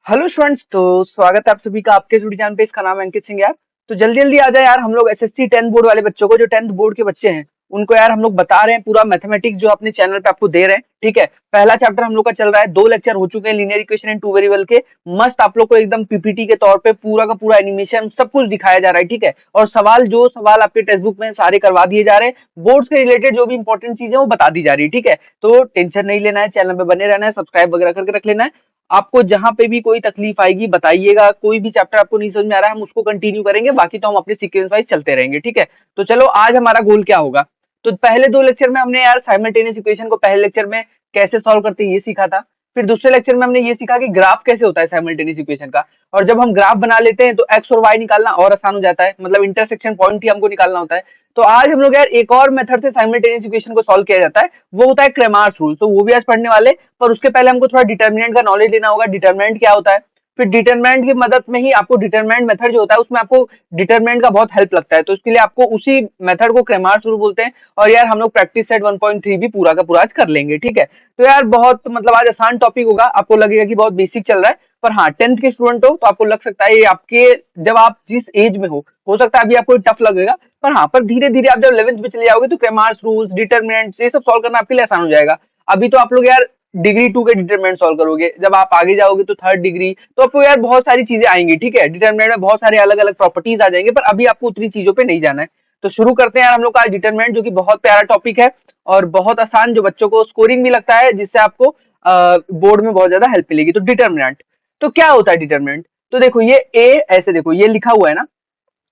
Hello students. तो स्वागत है आप सभी का आपके जुड़ी जान पे। इसका नाम है अंकित सिंह यार। तो जल्दी जल्दी आ जाए यार, हम लोग एसएससी 10th बोर्ड वाले बच्चों को, जो 10th बोर्ड के बच्चे हैं उनको यार हम लोग बता रहे हैं पूरा मैथमेटिक्स जो अपने चैनल पे आपको दे रहे हैं। ठीक है, पहला चैप्टर हम लोग का चल रहा है, 2 लेक्चर हो चुके हैं linear equation and two variable के। मस्त आप लोग को एकदम पीपीटी के तौर पे पूरा का पूरा एनिमेशन सब कुछ दिखाया जा रहा है। ठीक है, और जो सवाल आपके टेक्स्ट बुक में सारे करवा दिए जा रहे हैं, बोर्ड से रिलेटेड जो भी इंपॉर्टेंट चीजें वो बता दी जा रही है। ठीक है, तो टेंशन नहीं लेना है, चैनल पे बने रहना है, सब्सक्राइब वगैरह करके रख लेना है। आपको जहां पे भी कोई तकलीफ आएगी बताइएगा, कोई भी चैप्टर आपको नहीं समझ में आ रहा है हम उसको कंटिन्यू करेंगे, बाकी तो हम अपने सीक्वेंस वाइज चलते रहेंगे। ठीक है, तो चलो आज हमारा गोल क्या होगा। तो पहले 2 लेक्चर में हमने यार साइमल्टेनियस इक्वेशन को पहले लेक्चर में कैसे सॉल्व करते हैं ये सीखा था। फिर दूसरे लेक्चर में हमने ये सीखा कि ग्राफ कैसे होता है साइमल्टेनियस इक्वेशन का। और जब हम ग्राफ बना लेते हैं तो एक्स और वाई निकालना और आसान हो जाता है, मतलब इंटरसेक्शन पॉइंट ही हमको निकालना होता है। तो आज हम लोग यार एक और मेथड से साइमल्टेनियस इक्वेशन को सॉल्व किया जाता है, वो होता है क्रेमार्स रूल। तो वो भी आज पढ़ने वाले, पर उसके पहले हमको थोड़ा डिटर्मिनेंट का नॉलेज लेना होगा, डिटर्मिनेंट क्या होता है। फिर डिटर्मिनेंट की मदद में ही आपको डिटर्मिनेंट मेथड जो होता है उसमें आपको डिटर्मिनेंट का बहुत हेल्प लगता है, तो इसके लिए आपको उसी मेथड को क्रेमार्स रूल बोलते हैं। और यार हम लोग प्रैक्टिस सेट 1.3 भी पूरा का पूरा आज कर लेंगे। ठीक है, तो यार बहुत मतलब आज आसान टॉपिक होगा, आपको लगेगा कि बहुत बेसिक चल रहा है, पर हाँ 10th के स्टूडेंट हो तो आपको लग सकता है ये आपके, जब आप जिस एज में हो सकता है अभी आपको टफ लगेगा, पर हाँ पर धीरे धीरे आप जब 11th में चले जाओगे तो क्रेमार्स रूल्स डिटर्मिनेंट्स ये सब सॉल्व करना आपके लिए आसान हो जाएगा। अभी तो आप लोग यार डिग्री 2 के डिटरमिनेंट सॉल्व करोगे, जब आप आगे जाओगे तो थर्ड डिग्री, तो आपको यार बहुत सारी चीजें आएंगी। ठीक है, डिटरमिनेंट में बहुत सारे अलग अलग प्रॉपर्टीज आ जाएंगे, पर अभी आपको उतनी चीजों पे नहीं जाना है। तो शुरू करते हैं यार हम लोग का डिटरमिनेंट, जो कि बहुत प्यारा टॉपिक है और बहुत आसान, जो बच्चों को स्कोरिंग भी लगता है, जिससे आपको बोर्ड में बहुत ज्यादा हेल्प मिलेगी। तो डिटरमिनेंट तो क्या होता है डिटरमिनेंट। तो देखो ये ए, ऐसे देखो ये लिखा हुआ है ना,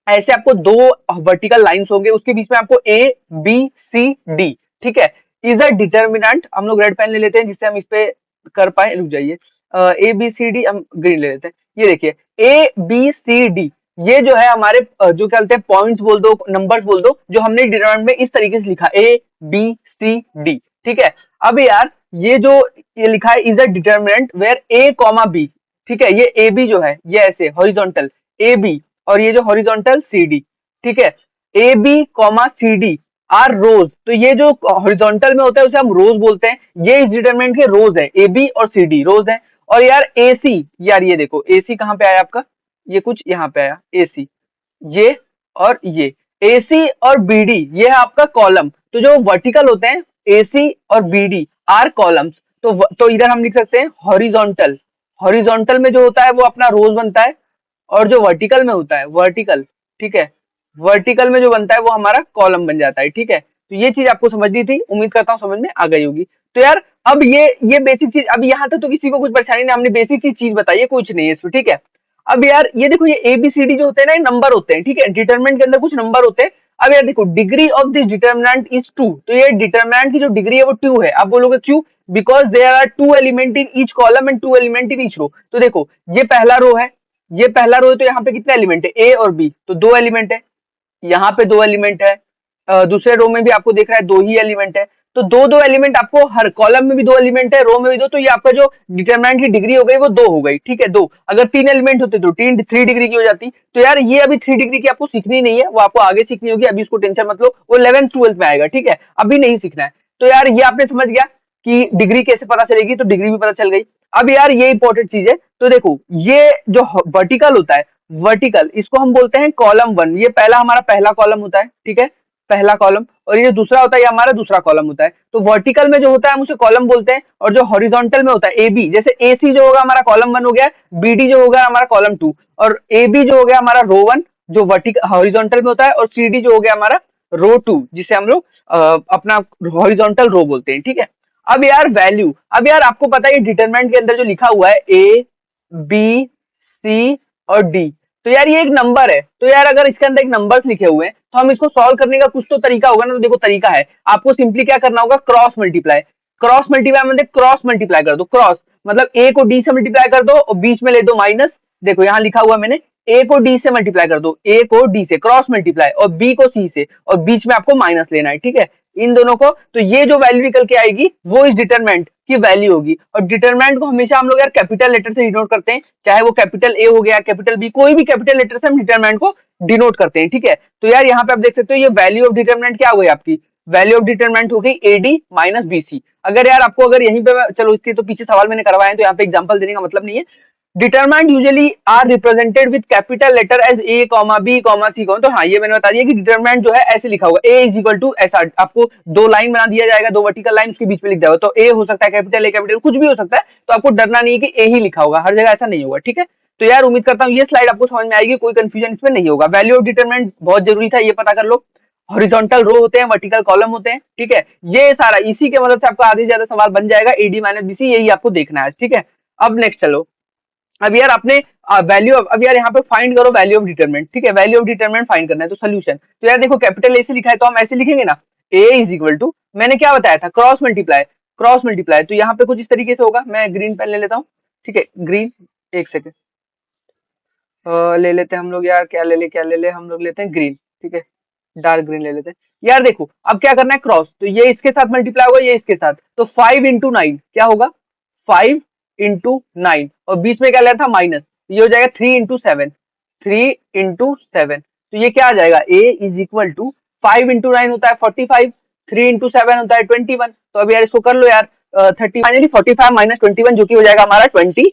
ऐसे आपको दो वर्टिकल लाइंस होंगे, उसके बीच में आपको ए बी सी डी, ठीक है, इज अ डिटर्मिनेंट। हम लोग रेड पेन ले लेते हैं जिससे हम इस पे कर पाए, रुक जाइए, ए बी सी डी हम ग्रीन ले लेते हैं। ये देखिए ए बी सी डी, ये जो है हमारे जो क्या बोलते हैं पॉइंट्स बोल दो, नंबर्स बोल दो, जो हमने डिटरमिनेंट में इस तरीके से लिखा ए बी सी डी। ठीक है, अब यार ये जो ये लिखा है is a determinant where A comma B, ठीक है, ये ए बी जो है ये ऐसे हॉरिजॉन्टल ए बी, और ये जो हॉरिजॉन्टल सी डी, ठीक है, A B comma C D are rows. तो ये जो हॉरिजॉन्टल में होता है उसे हम रोज बोलते हैं, ये इस डिटरमिनेंट के रोज है, ए बी और सी डी रोज है। और यार ए सी, यार ये देखो ए सी कहाँ पे आया आपका, ये कुछ यहाँ पे आया ए सी, ये और ये ए सी और बी डी ये है आपका कॉलम। तो जो वर्टिकल होते हैं ए सी और बी डी आर कॉलम्स। तो इधर हम लिख सकते हैं हॉरिजॉन्टल, हॉरिजॉन्टल में जो होता है वो अपना रोज बनता है, और जो वर्टिकल में होता है वर्टिकल, ठीक है, वर्टिकल में जो बनता है वो हमारा कॉलम बन जाता है। ठीक है, तो ये चीज आपको समझनी थी, उम्मीद करता हूँ समझ में आ गई होगी। तो यार अब ये बेसिक चीज, अब यहाँ तक तो किसी को कुछ परेशानी नहीं, हमने बेसिक चीज बताई है, कुछ नहीं है इसमें। ठीक है, अब यार ये देखो ये एबीसीडी जो होते हैं ना, ये नंबर होते हैं। ठीक है, डिटरमिनेंट के अंदर कुछ नंबर होते हैं। अब यार देखो degree of this determinant is 2, तो ये डिटरमिनेंट की जो डिग्री है वो 2 है। आप बोलोगे क्यों, because there are 2 element in each column and 2 element in each row. तो देखो ये पहला रो है, ये पहला रो है, तो यहाँ पे कितने एलिमेंट है ए और बी, तो 2 एलिमेंट है, यहाँ पे 2 एलिमेंट है, दूसरे रो में भी आपको देख रहा है 2 ही एलिमेंट है। तो दो दो एलिमेंट आपको हर कॉलम में भी 2 एलिमेंट है, रो में भी 2, तो ये आपका जो डिटरमिनेंट की डिग्री हो गई वो 2 हो गई। ठीक है, 2, अगर 3 एलिमेंट होते तो 3 डिग्री की हो जाती। तो यार ये अभी 3 डिग्री की आपको सीखनी नहीं है, वो आपको आगे सीखनी होगी, अभी उसको टेंशन मत लो, वो 11th 12th में आएगा। ठीक है, अभी नहीं सीखना है। तो यार ये आपने समझ गया कि डिग्री कैसे पता चलेगी, तो डिग्री भी पता चल गई। अब यार ये इंपॉर्टेंट चीज है, तो देखो ये जो वर्टिकल होता है, वर्टिकल इसको हम बोलते हैं कॉलम 1, ये पहला हमारा पहला कॉलम होता है। ठीक है, पहला कॉलम, और ये जो दूसरा होता है ये हमारा दूसरा कॉलम होता है। तो वर्टिकल में जो होता है हम उसे कॉलम बोलते हैं, और जो हॉरिजॉन्टल में होता है ए बी, जैसे ए सी जो होगा हमारा कॉलम 1 हो गया, बी डी जो होगा हमारा कॉलम 2, और ए बी जो हो गया हमारा रो 1 जो वर्टिकल हॉरिजॉन्टल में होता है, और सी डी जो हो गया हमारा रो 2 जिसे हम लोग अपना हॉरिजॉन्टल रो बोलते हैं। ठीक है, अब यार वैल्यू, अब यार आपको पता है डिटरमिनेंट के अंदर जो लिखा हुआ है ए बी सी और डी, तो यार ये एक नंबर है। तो यार अगर इसके अंदर एक नंबर्स लिखे हुए हैं तो हम इसको सॉल्व करने का कुछ तो तरीका होगा ना। तो देखो तरीका है, आपको सिंपली क्या करना होगा, क्रॉस मल्टीप्लाई। क्रॉस मल्टीप्लाई मतलब क्रॉस मल्टीप्लाई कर दो, क्रॉस मतलब ए को डी से मल्टीप्लाई कर दो और बीच में ले दो माइनस। देखो यहाँ लिखा हुआ मैंने, ए को डी से मल्टीप्लाई कर दो, ए को डी से क्रॉस मल्टीप्लाई, और बी को सी से, और बीच में आपको माइनस लेना है। ठीक है, इन दोनों को, तो ये जो वैल्यू निकल के आएगी वो इस डिटरमिनेंट की वैल्यू होगी। और डिटरमिनेंट को हमेशा हम लोग यार कैपिटल लेटर से डिनोट करते हैं, चाहे वो कैपिटल ए हो गया कैपिटल बी, कोई भी कैपिटल लेटर से हम डिटरमिनेंट को डिनोट करते हैं। ठीक है, तो यार यहाँ पे आप देख सकते हो ये वैल्यू ऑफ डिटरमिनेंट क्या हो गई आपकी, वैल्यू ऑफ डिटरमिनेंट हो गई A D minus B C. अगर यार आपको अगर यहीं पे, चलो इसके तो पीछे सवाल मैंने करवाए हैं तो यहाँ पे एग्जांपल देने का मतलब नहीं है, determinant usually are represented with capital letter as A comma B comma C comma. तो हाँ, ये मैंने बता दिया कि डिटरमाइंड जो है ऐसे लिखा होगा, ए इज इक्वल टू ऐसा, आपको दो लाइन बना दिया जाएगा, दो वर्टिकल लाइन, उसके बीच में लिख जाएगा, तो ए हो सकता है कैपिटल ए कैपिटल कुछ भी हो सकता है, तो आपको डरना नहीं है कि ए ही लिखा होगा, हर जगह ऐसा नहीं होगा, ठीक है। तो यार उम्मीद करता हूँ ये स्लाइड आपको समझ में आएगी, कोई कंफ्यूजन इसमें नहीं होगा। वैल्यू ऑफ डिटरमाइंड बहुत जरूरी था, ये पता कर लो। हॉरिजॉन्टल रो होते हैं, वर्टिकल कॉलम होते हैं, ठीक है। ये सारा इसी के मदद से आपका आधे से ज्यादा सवाल बन जाएगा, एडी माइनस बीसी, यही आपको देखना है, ठीक है। अब नेक्स्ट चलो, अब यार आपने वैल्यू अब यार यहाँ पे फाइंड करो वैल्यू ऑफ डिटरमिनेंट, ठीक है। वैल्यू ऑफ डिटरमिनेंट फाइंड करना है, तो सोल्यूशन, तो यार देखो कैपिटल ए से लिखा है तो हम ऐसे लिखेंगे ना, ए इज इक्वल टू, मैंने क्या बताया था, क्रॉस मल्टीप्लाई, क्रॉस मल्टीप्लाई। तो यहाँ पे कुछ इस तरीके से होगा, मैं ग्रीन पेन ले लेता हूँ, ठीक है, ग्रीन, एक सेकेंड ले लेते हैं हम लोग, यार क्या ले ले हम लोग, लेते हैं ग्रीन, ठीक है, डार्क ग्रीन ले लेते हैं। यार देखो अब क्या करना है, क्रॉस, तो ये इसके साथ मल्टीप्लाई होगा, ये इसके साथ, तो 5 × 9 क्या होगा, 5 × 9, और बीच में क्या लेना था माइनस, ये हो जाएगा 3 × 7, 3 × 7, तो ये क्या आ जाएगा, a इज इक्वल टू 5 × 9 होता है 45, 3 × 7 होता है 21। तो अब यार इसको कर लो यार, 30 फाइनली 45 माइनस 21 जो कि हो जाएगा हमारा 24,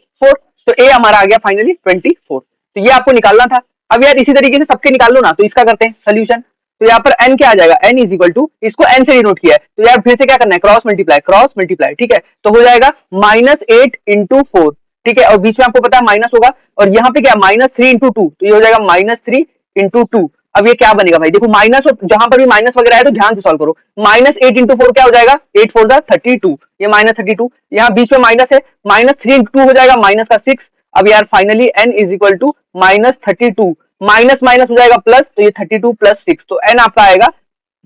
तो a हमारा आ गया फाइनली 24, तो ये आपको निकालना था। अब यार इसी तरीके से सबके निकाल लो ना, तो इसका करते हैं सोल्यूशन। तो यहाँ पर n क्या आ जाएगा, n इज इक्वल टू, इसको n से डिनोट किया है, तो यार फिर से क्या करना है, क्रॉस मल्टीप्लाई, ठीक है। तो हो जाएगा -8 × 4, ठीक है, और बीच में आपको पता है माइनस होगा, और यहाँ पे क्या -3 × 2, तो ये हो जाएगा -3 × 2। अब ये क्या बनेगा भाई, देखो माइनस, और जहां पर भी माइनस वगैरह है तो ध्यान से सॉल्व करो। -8 × 4 क्या हो जाएगा, 8 4 32, ये -32, यहाँ बीच में माइनस है, -3 × 2 हो जाएगा -6। अब यार finally n is equal to -32, minus minus हो जाएगा प्लस, तो ये 32 + 6, तो n आपका आएगा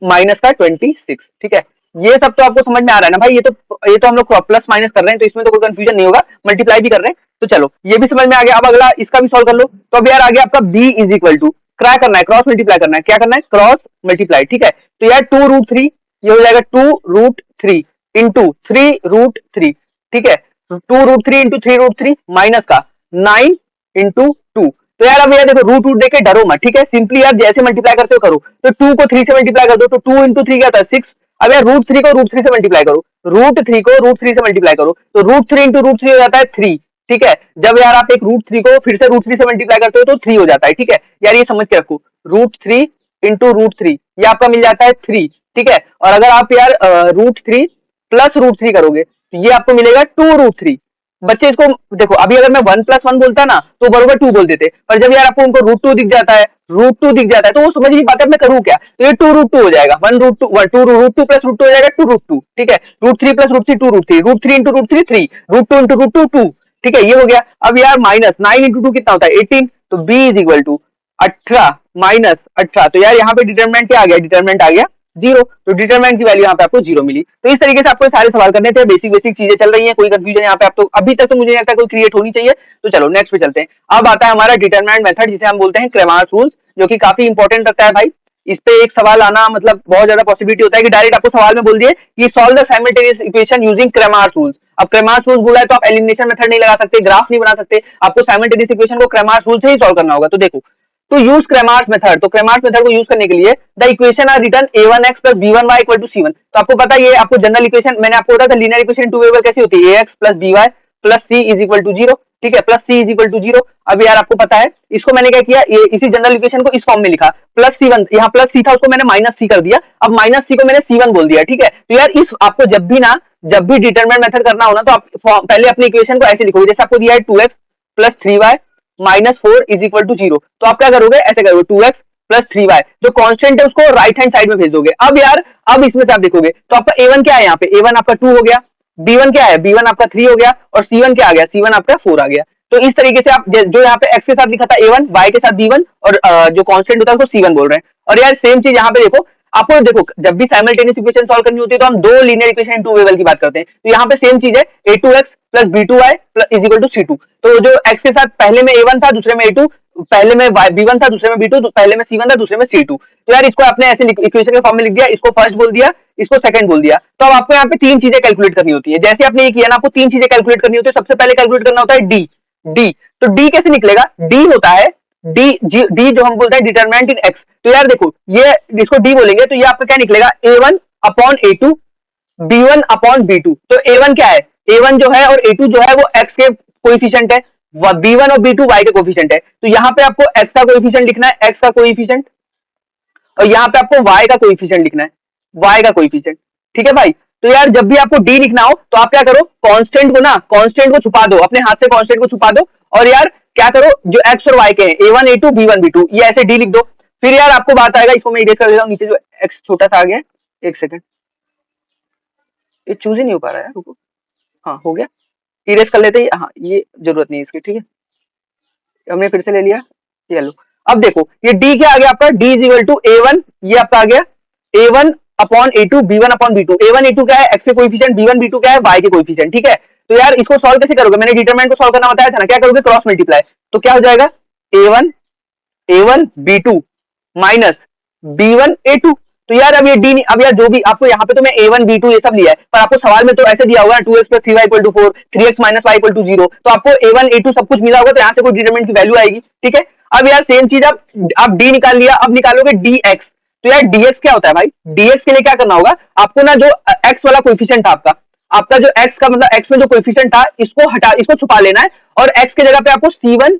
-26, ठीक है। ये सब तो आपको समझ में आ रहा है ना भाई, ये तो हम लोग प्लस माइनस कर रहे हैं, तो इसमें तो कोई कंफ्यूजन नहीं होगा, मल्टीप्लाई भी कर रहे हैं, तो चलो ये भी समझ में आ गया। अब अगला इसका भी सॉल्व कर लो, तो अब यार आ गया आपका b इज इक्वल टू, क्या करना है, क्रॉस मल्टीप्लाई करना है, क्या करना है, क्रॉस मल्टीप्लाई, ठीक है। तो यार 2√3, ये हो जाएगा 2√3 इंटू 3√3, ठीक है, 2√3 इंटू 3√3 माइनस का 9 × 2। तो यार अब यार देखो रूट रूट देके डरो मत, ठीक है, सिंपली यार जैसे मल्टीप्लाई करते हो करो, तो 2 को 3 से मल्टीप्लाई कर दो, तो 2 × 3 क्या होता है 6। अब यार √3 को √3 से मल्टीप्लाई करो, √3 को √3 से मल्टीप्लाई करो, तो √3 × √3 हो जाता है 3, ठीक है। जब यार आप एक √3 को फिर से √3 से मल्टीप्लाई करते हो तो 3 हो जाता है, ठीक है। यार ये समझ के रखो, √3 × √3 ये आपका मिल जाता है 3, ठीक है। और अगर आप यार √3 + √3 करोगे तो ये आपको मिलेगा 2√3। बच्चे इसको देखो, अभी अगर मैं 1 + 1 बोलता ना तो बरोबर 2 बोल देते, पर जब यार आपको उनको √2 दिख जाता है, √2 दिख जाता है, तो वो समझ नहीं पाते मैं करूँ क्या, तो ये 2√2 हो जाएगा, 1√2 2 √2 + √2 हो जाएगा 2√2, ठीक है। √3 + √3 2√3, √3 × √3 3, √2 × √2 2, ठीक है, ये हो गया। अब यार माइनस 9 × 2 कितना होता है 18, तो b इज इक्वल टू 18 -18, तो यार यहाँ पे डिटरमिनेंट क्या आ गया, डिटरमिनेंट आ गया 0, तो डिटरमिनेंट की वैल्यू यहाँ पे आपको 0 मिली। तो इस तरीके से आपको सारे सवाल करने थे, बेसिक बेसिक चीजें चल रही हैं, कोई कंफ्यूजन यहाँ पे आप तो अभी तक तो मुझे नहीं लगता कोई क्रिएट होनी चाहिए। तो चलो नेक्स्ट पे चलते हैं। अब आता है हमारा डिटरमिनेंट मेथड, जिसे हम बोलते हैं क्रेमार्स रूल्स, जो कि काफी इंपॉर्टेंट रखता है भाई। इस पे एक सवाल आना मतलब बहुत ज्यादा पॉसिबिलिटी होता है कि डायरेक्ट आपको सवाल में बोल दिए कि solve the simultaneous equation using Cramer's rules. अब क्रेमार्स रूल्स बोला है तो आप एलिमिनेशन मेथड नहीं लगा सकते, ग्राफ नहीं बना सकते, आपको साइमल्टेनियस इक्वेशन को क्रेमार्स रूल से ही सॉल्व करना होगा। तो देखो, तो यूज क्रेमार्स मेथड, तो क्रेमार्स मेथड को यूज करने के लिए the equation are written a1x + b1y = c1। तो आपको पता है ये आपको जनरल इक्वेशन, मैंने आपको बताया था लीनियर इक्वेशन टू वेरिएबल कैसी होती है, ax + by + c = 0, ठीक है, +c = 0। अब यार आपको पता है इसको मैंने क्या किया, ये इसी जनरल इक्वेशन को इस फॉर्म में लिखा, +c1, यहाँ +c था उसको मैंने -c कर दिया, अब -c को मैंने c1 बोल दिया, ठीक है। तो यार इस आपको जब भी डिटरमिनेंट मेथड करना हो ना, तो आप पहले अपनी इक्वेशन को ऐसे लिखोगे, जैसे आपको दिया है 2x + 3y -4 = 0, तो आप क्या करोगे, ऐसे करोगे 2x + 3y, जो कांस्टेंट है उसको राइट हैंड साइड में भेज दोगे। अब यार अब इसमें से आप देखोगे तो आपका a1 क्या है, यहाँ पे a1 आपका 2 हो गया, b1 क्या है, b1 आपका 3 हो गया, और c1 क्या आ गया, c1 आपका 4 आ गया। तो इस तरीके से आप जो यहाँ पे x के साथ लिखा था a1, y के साथ b1, और जो कांस्टेंट होता है उसको c1 बोल रहे हैं। और यार सेम चीज यहाँ पे देखो, आपको देखो जब भी साइमल्टेनियस इक्वेशन सॉल्व करनी होती है तो हम दो linear equation in two variable की बात करते हैं। तो यहाँ पे सेम चीज है, a2x + b2y = c2। तो जो x के साथ पहले में a1 था, दूसरे में a2, पहले में b1 था, दूसरे में b2, पहले में c1 था, दूसरे में c2। तो यार इसको आपने ऐसे इक्वेशन के फॉर्म में लिख दिया, इसको फर्स्ट बोल दिया, इसको सेकंड बोल दिया। तो अब आपको यहाँ पे तीन चीजें कैलकुलेट करनी होती है, जैसे आपने ये किया ना, आपको तीन चीजें कैलकुलेट करनी होती है। सबसे पहले कैलकुलेट करना होता है डी। तो डी कैसे निकलेगा, डी होता है डी जो हम बोलते हैं डिटरमिनेंट इन एक्स। तो यार देखो ये इसको डी बोलेंगे तो ये आपका क्या निकलेगा, a1/a2 b1/b2। तो a1 क्या है, a1 जो है और a2 जो है वो x के कोएफिशिएंट है। B1 और B2 y के कोफिशिएंट है, तो यहाँ पे आपको x का कोफिशिएंट लिखना है, x का कोफिशिएंट, और यहाँ पे आपको y का कोफिशिएंट लिखना है, y का कोफिशिएंट। ठीक है भाई, तो यार जब भी आपको d लिखना हो तो आप क्या करो, कांस्टेंट को छुपा दो, अपने हाथ से कांस्टेंट को छुपा दो, और यार क्या करो, जो x और y के हैं A1 A2 B1 B2 ये ऐसे d लिख दो। फिर यार आपको बात आएगा, इसको मैं इरेज कर देता हूँ, नीचे जो x छोटा सा आ गया है, एक सेकंड, ये चूज ही नहीं हो पा रहा है, रुको, हाँ हो गया, इरेज कर लेते हैं, हाँ ये जरूरत नहीं है इसकी, ठीक है, हमने फिर से ले लिया, ये लो। अब देखो ये d क्या आ गया आपका, d is equal to A1, ये आपका आ गया A1 upon A2 B1 upon B2, A1 A2 क्या है x के कोएफिशिएंट, B1 B2 क्या है y के कोएफिशिएंट। ठीक है, तो यार इसको सॉल्व कैसे करोगे, मैंने डिटरमिनेंट को सॉल्व करना बताया था ना, क्या करोगे, क्रॉस मल्टीप्लाई, तो क्या हो जाएगा A1 B2 minus B1 A2। तो यार अब ये डी, अब यार जो भी आपको यहाँ पे तो मैं A1 B2 ये सब लिया है, पर आपको सवाल में तो ऐसे दिया होगा 2x plus 3y equal to 4, 3x minus y equal to 0, तो आपको A1 A2 सब कुछ मिला होगा, तो यहाँ से कोई डिटरमिनेंट की वैल्यू आएगी। ठीक है, अब यार सेम चीज आप d निकाल लिया, अब निकालोगे dx, तो यार dx क्या होता है भाई, dx के लिए क्या करना होगा आपको ना, जो x वाला कोएफिशिएंट था आपका जो x का मतलब x में जो कोएफिशिएंट था इसको छुपा लेना है, और x की जगह पे आपको C1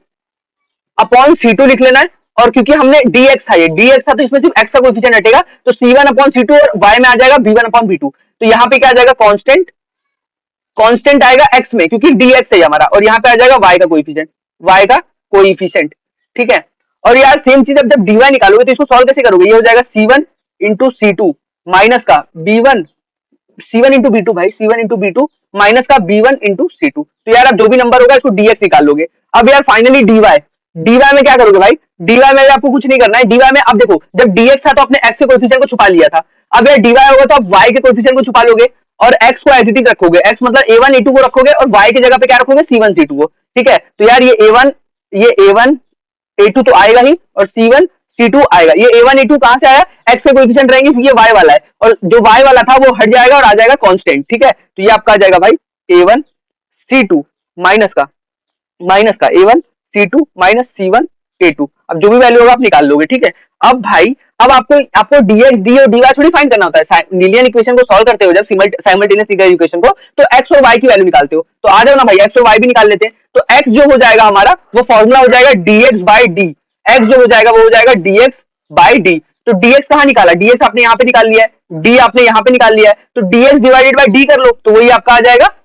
अपॉन C2 लिख लेना है, और क्योंकि हमने dx था, ये dx था तो इसमें सिर्फ x का कोएफिशिएंट हटेगा, तो C1 अपॉन C2 और y में आ जाएगा B1 अपॉन B2, तो यहाँ पे क्या आ जाएगा, कांस्टेंट आएगा x में क्योंकि dx है हमारा, और यहाँ पे आ जाएगा y का कोएफिशिएंट। ठीक है, और यार सेम चीज अब जब dy निकालोगे तो इसको सॉल्व कैसे करोगे, ये हो जाएगा C1 इंटू C2 माइनस का B1, C1 इंटू B2 भाई, C1 इंटू B2 माइनस का B1 इंटू C2, तो यार अब जो भी नंबर होगा इसको dx निकाल लोगे। अब यार फाइनली dy में क्या करोगे भाई, dy में आपको कुछ नहीं करना है, dy में अब देखो जब dx था तो अपने x के कोएफिशिएंट को छुपा लिया था, अब यार dy होगा तो आप y के कोएफिशिएंट को छुपा लोगे, और x को एज इट इज रखोगे, x मतलब A1 A2 को रखोगे, और y की जगह पे क्या रखोगे, C1 C2 को। ठीक है, तो यार ये A1 A2 तो आएगा ही, और C1 C2 आएगा, ये A1 A2 कहां से आया, x के कोएफिशिएंट रहेंगे क्योंकि ये y वाला है, और जो y वाला था वो हट जाएगा और आ जाएगा कांस्टेंट। ठीक है, तो ये आपका आ जाएगा भाई A1 C2 माइनस का A1 C2 minus C1 A2, अब जो भी वैल्यू होगा आप निकाल लोगे। ठीक है, अब भाई अब आपको dx d और dy थोड़ी फाइंड करना होता है, लीनियर इक्वेशन को सॉल्व करते हो जब साइमल्टेनियस लीनियर इक्वेशन को, तो x और y की वैल्यू निकालते हो, तो आ जाओ ना भाई, x और y भी निकाल लेते हैं। तो x जो हो जाएगा हमारा वो फॉर्मूला हो जाएगा dx बाई डी, x जो हो जाएगा वो हो जाएगा dx बाई डी। तो dx कहाँ निकाला, dx आपने यहाँ पे निकाल लिया है, d आपने यहाँ पे निकाल लिया है, तो dx डिवाइडेड बाई डी कर लो, तो वही आपका आ जाएगा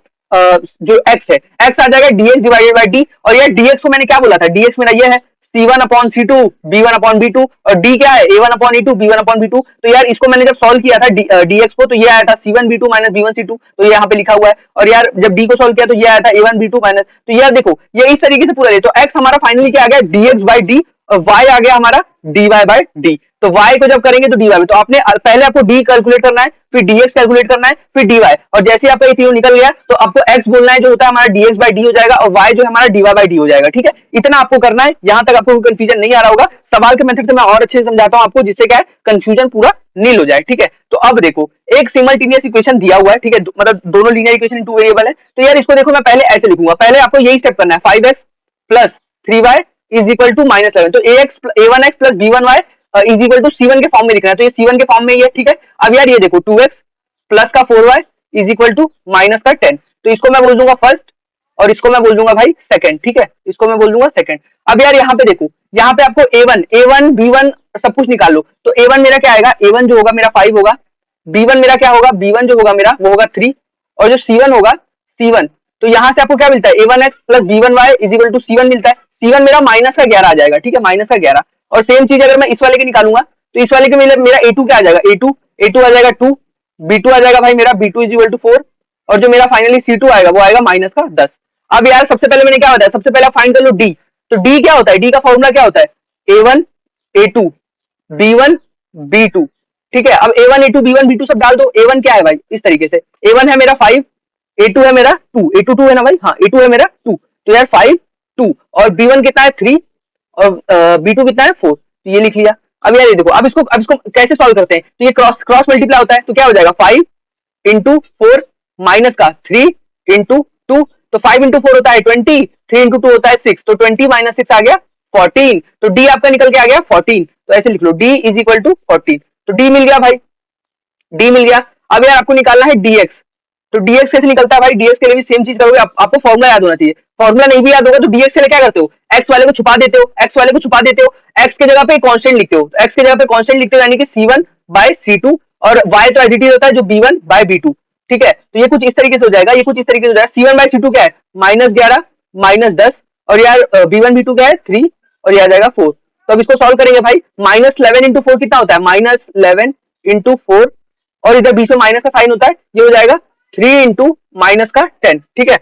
जो x है, x आ जाएगा dx डिवाइडेड बाई डी, और यार dx को मैंने क्या बोला था, dx मेरा ये है C1 upon C2 B1 upon B2, और d क्या है A1 upon E2 B1 upon B2। तो यार इसको मैंने जब सॉल्व किया था dx को, तो ये आया था C1 B2 minus B1 C2, तो ये यहाँ पे लिखा हुआ है, और यार जब d को सॉल्व किया तो ये आया था A1 B2 माइनस, तो यार देखो ये इस तरीके से पूरा है, तो x हमारा फाइनली क्या आ गया dx बाई डी, और y आ गया हमारा dy बाई डी। तो y को जब करेंगे तो dy में, तो आपने पहले आपको d कैलकुलेट करना है, फिर dx कैलकुलेट करना है, फिर dy, और जैसे ही आपका ये तीनों निकल गया तो आपको x बोलना है जो होता है हमारा dx बाई डी हो जाएगा, और y जो है हमारा dy बाई डी हो जाएगा। ठीक है, इतना आपको करना है, यहाँ तक आपको कंफ्यूजन नहीं आ रहा होगा, सवाल के मेथड से मैं और अच्छे से समझाता हूँ आपको, जिससे क्या है कंफ्यूजन पूरा नील हो जाए। ठीक है, तो अब देखो एक सिमल्टेनियस इक्वेशन दिया हुआ है, ठीक है, मतलब दोनों लीनियर इक्वेशन टू वेरिएबल है, तो यार इसको देखो मैं पहले ऐसे लिखूंगा, पहले आपको यही स्टेप करना है, 5x plus 3y is equal to minus 11, तो a1x plus b1y is equal to C1 के फॉर्म में लिखना है, तो ये C1 के फॉर्म में ही है। ठीक है, अब यार ये देखो 2x प्लस का 4y is equal to minus का 10, तो इसको मैं बोल दूंगा फर्स्ट, और इसको मैं बोल दूंगा भाई सेकंड। ठीक है, इसको मैं बोल दूंगा सेकंड। अब यार यहाँ पे देखो, यहाँ पे आपको A1 B1 सब कुछ निकाल लो, तो A1 मेरा क्या आएगा, A1 जो होगा मेरा 5 होगा, B1 मेरा क्या होगा, B1 जो होगा मेरा वो होगा 3, और जो C1 होगा C1, तो यहाँ से आपको क्या मिलता है, A1x plus B1y is equal to C1 मिलता है, C1 मेरा माइनस का 11 आ जाएगा। ठीक है, माइनस का 11, और सेम चीज अगर मैं इस वाले की निकालूंगा तो इस वाले के मेरा A2 क्या आ जाएगा, A2 आ जाएगा 2, B2 आ जाएगा भाई मेरा B2 इज इक्वल टू 4, और जो मेरा फाइनली C2 आएगा वो आएगा माइनस का 10। अब यार सबसे पहले मैंने क्या बताया, सबसे पहले फाइंड कर लो d, तो d क्या होता है, d का फॉर्मूला क्या होता है, A1 A2 B1 B2। ठीक है, अब A1 A2 B1 B2 सब डाल दो, A1 क्या है भाई इस तरीके से, A1 है मेरा 5, A2 है मेरा 2, A2 2 है ना भाई, हाँ A2 है मेरा 2, तो यार 5 2, और B1 कितना है 3, और B2 कितना है 4, तो ये लिख लिया। अब यार ये देखो, अब इसको कैसे सॉल्व करते हैं, तो ये क्रॉस मल्टीप्लाई होता है, तो क्या हो जाएगा 5 इंटू 4 माइनस का 3 इंटू 2, तो 5 इंटू 4 होता है 20, 3 इंटू 2 होता है 6, तो 20 माइनस 6 आ गया 14, तो d आपका निकल के आ गया 14, तो ऐसे लिख लो d इज इक्वल टू 14, तो d मिल गया भाई, d मिल गया। अब यार आपको निकालना है dx, तो डीएक्स कैसे निकलता है भाई, डीएक्स के लिए भी सेम चीज करोगे, आपको फॉर्मुला याद होना चाहिए। फॉर्मुला नहीं भी याद होगा तो डीएक्स के लिए क्या करते हो, एक्स वाले को छुपा देते हो, एक्स वाले को छुपा देते हो, एक्स की जगह पे कांस्टेंट लिखते हो, एक्स की जगह पे कांस्टेंट लिखते हो यानी कि C1/C2, और y तो एज होता है जो B1/B2। ठीक है, तो ये कुछ इस तरीके से हो जाएगा, ये कुछ इस तरीके से हो जाएगा। C1/C2 क्या है, -11 -10, और यार B1/B2 क्या है 3, और ये आ जाएगा 4। तो अब इसको सॉल्व करेंगे भाई, -11 इंटू 4 कितना होता है, -11 इंटू 4, और इधर बीच में माइनस का साइन होता है, ये हो जाएगा 3 इंटू माइनस का 10। ठीक है,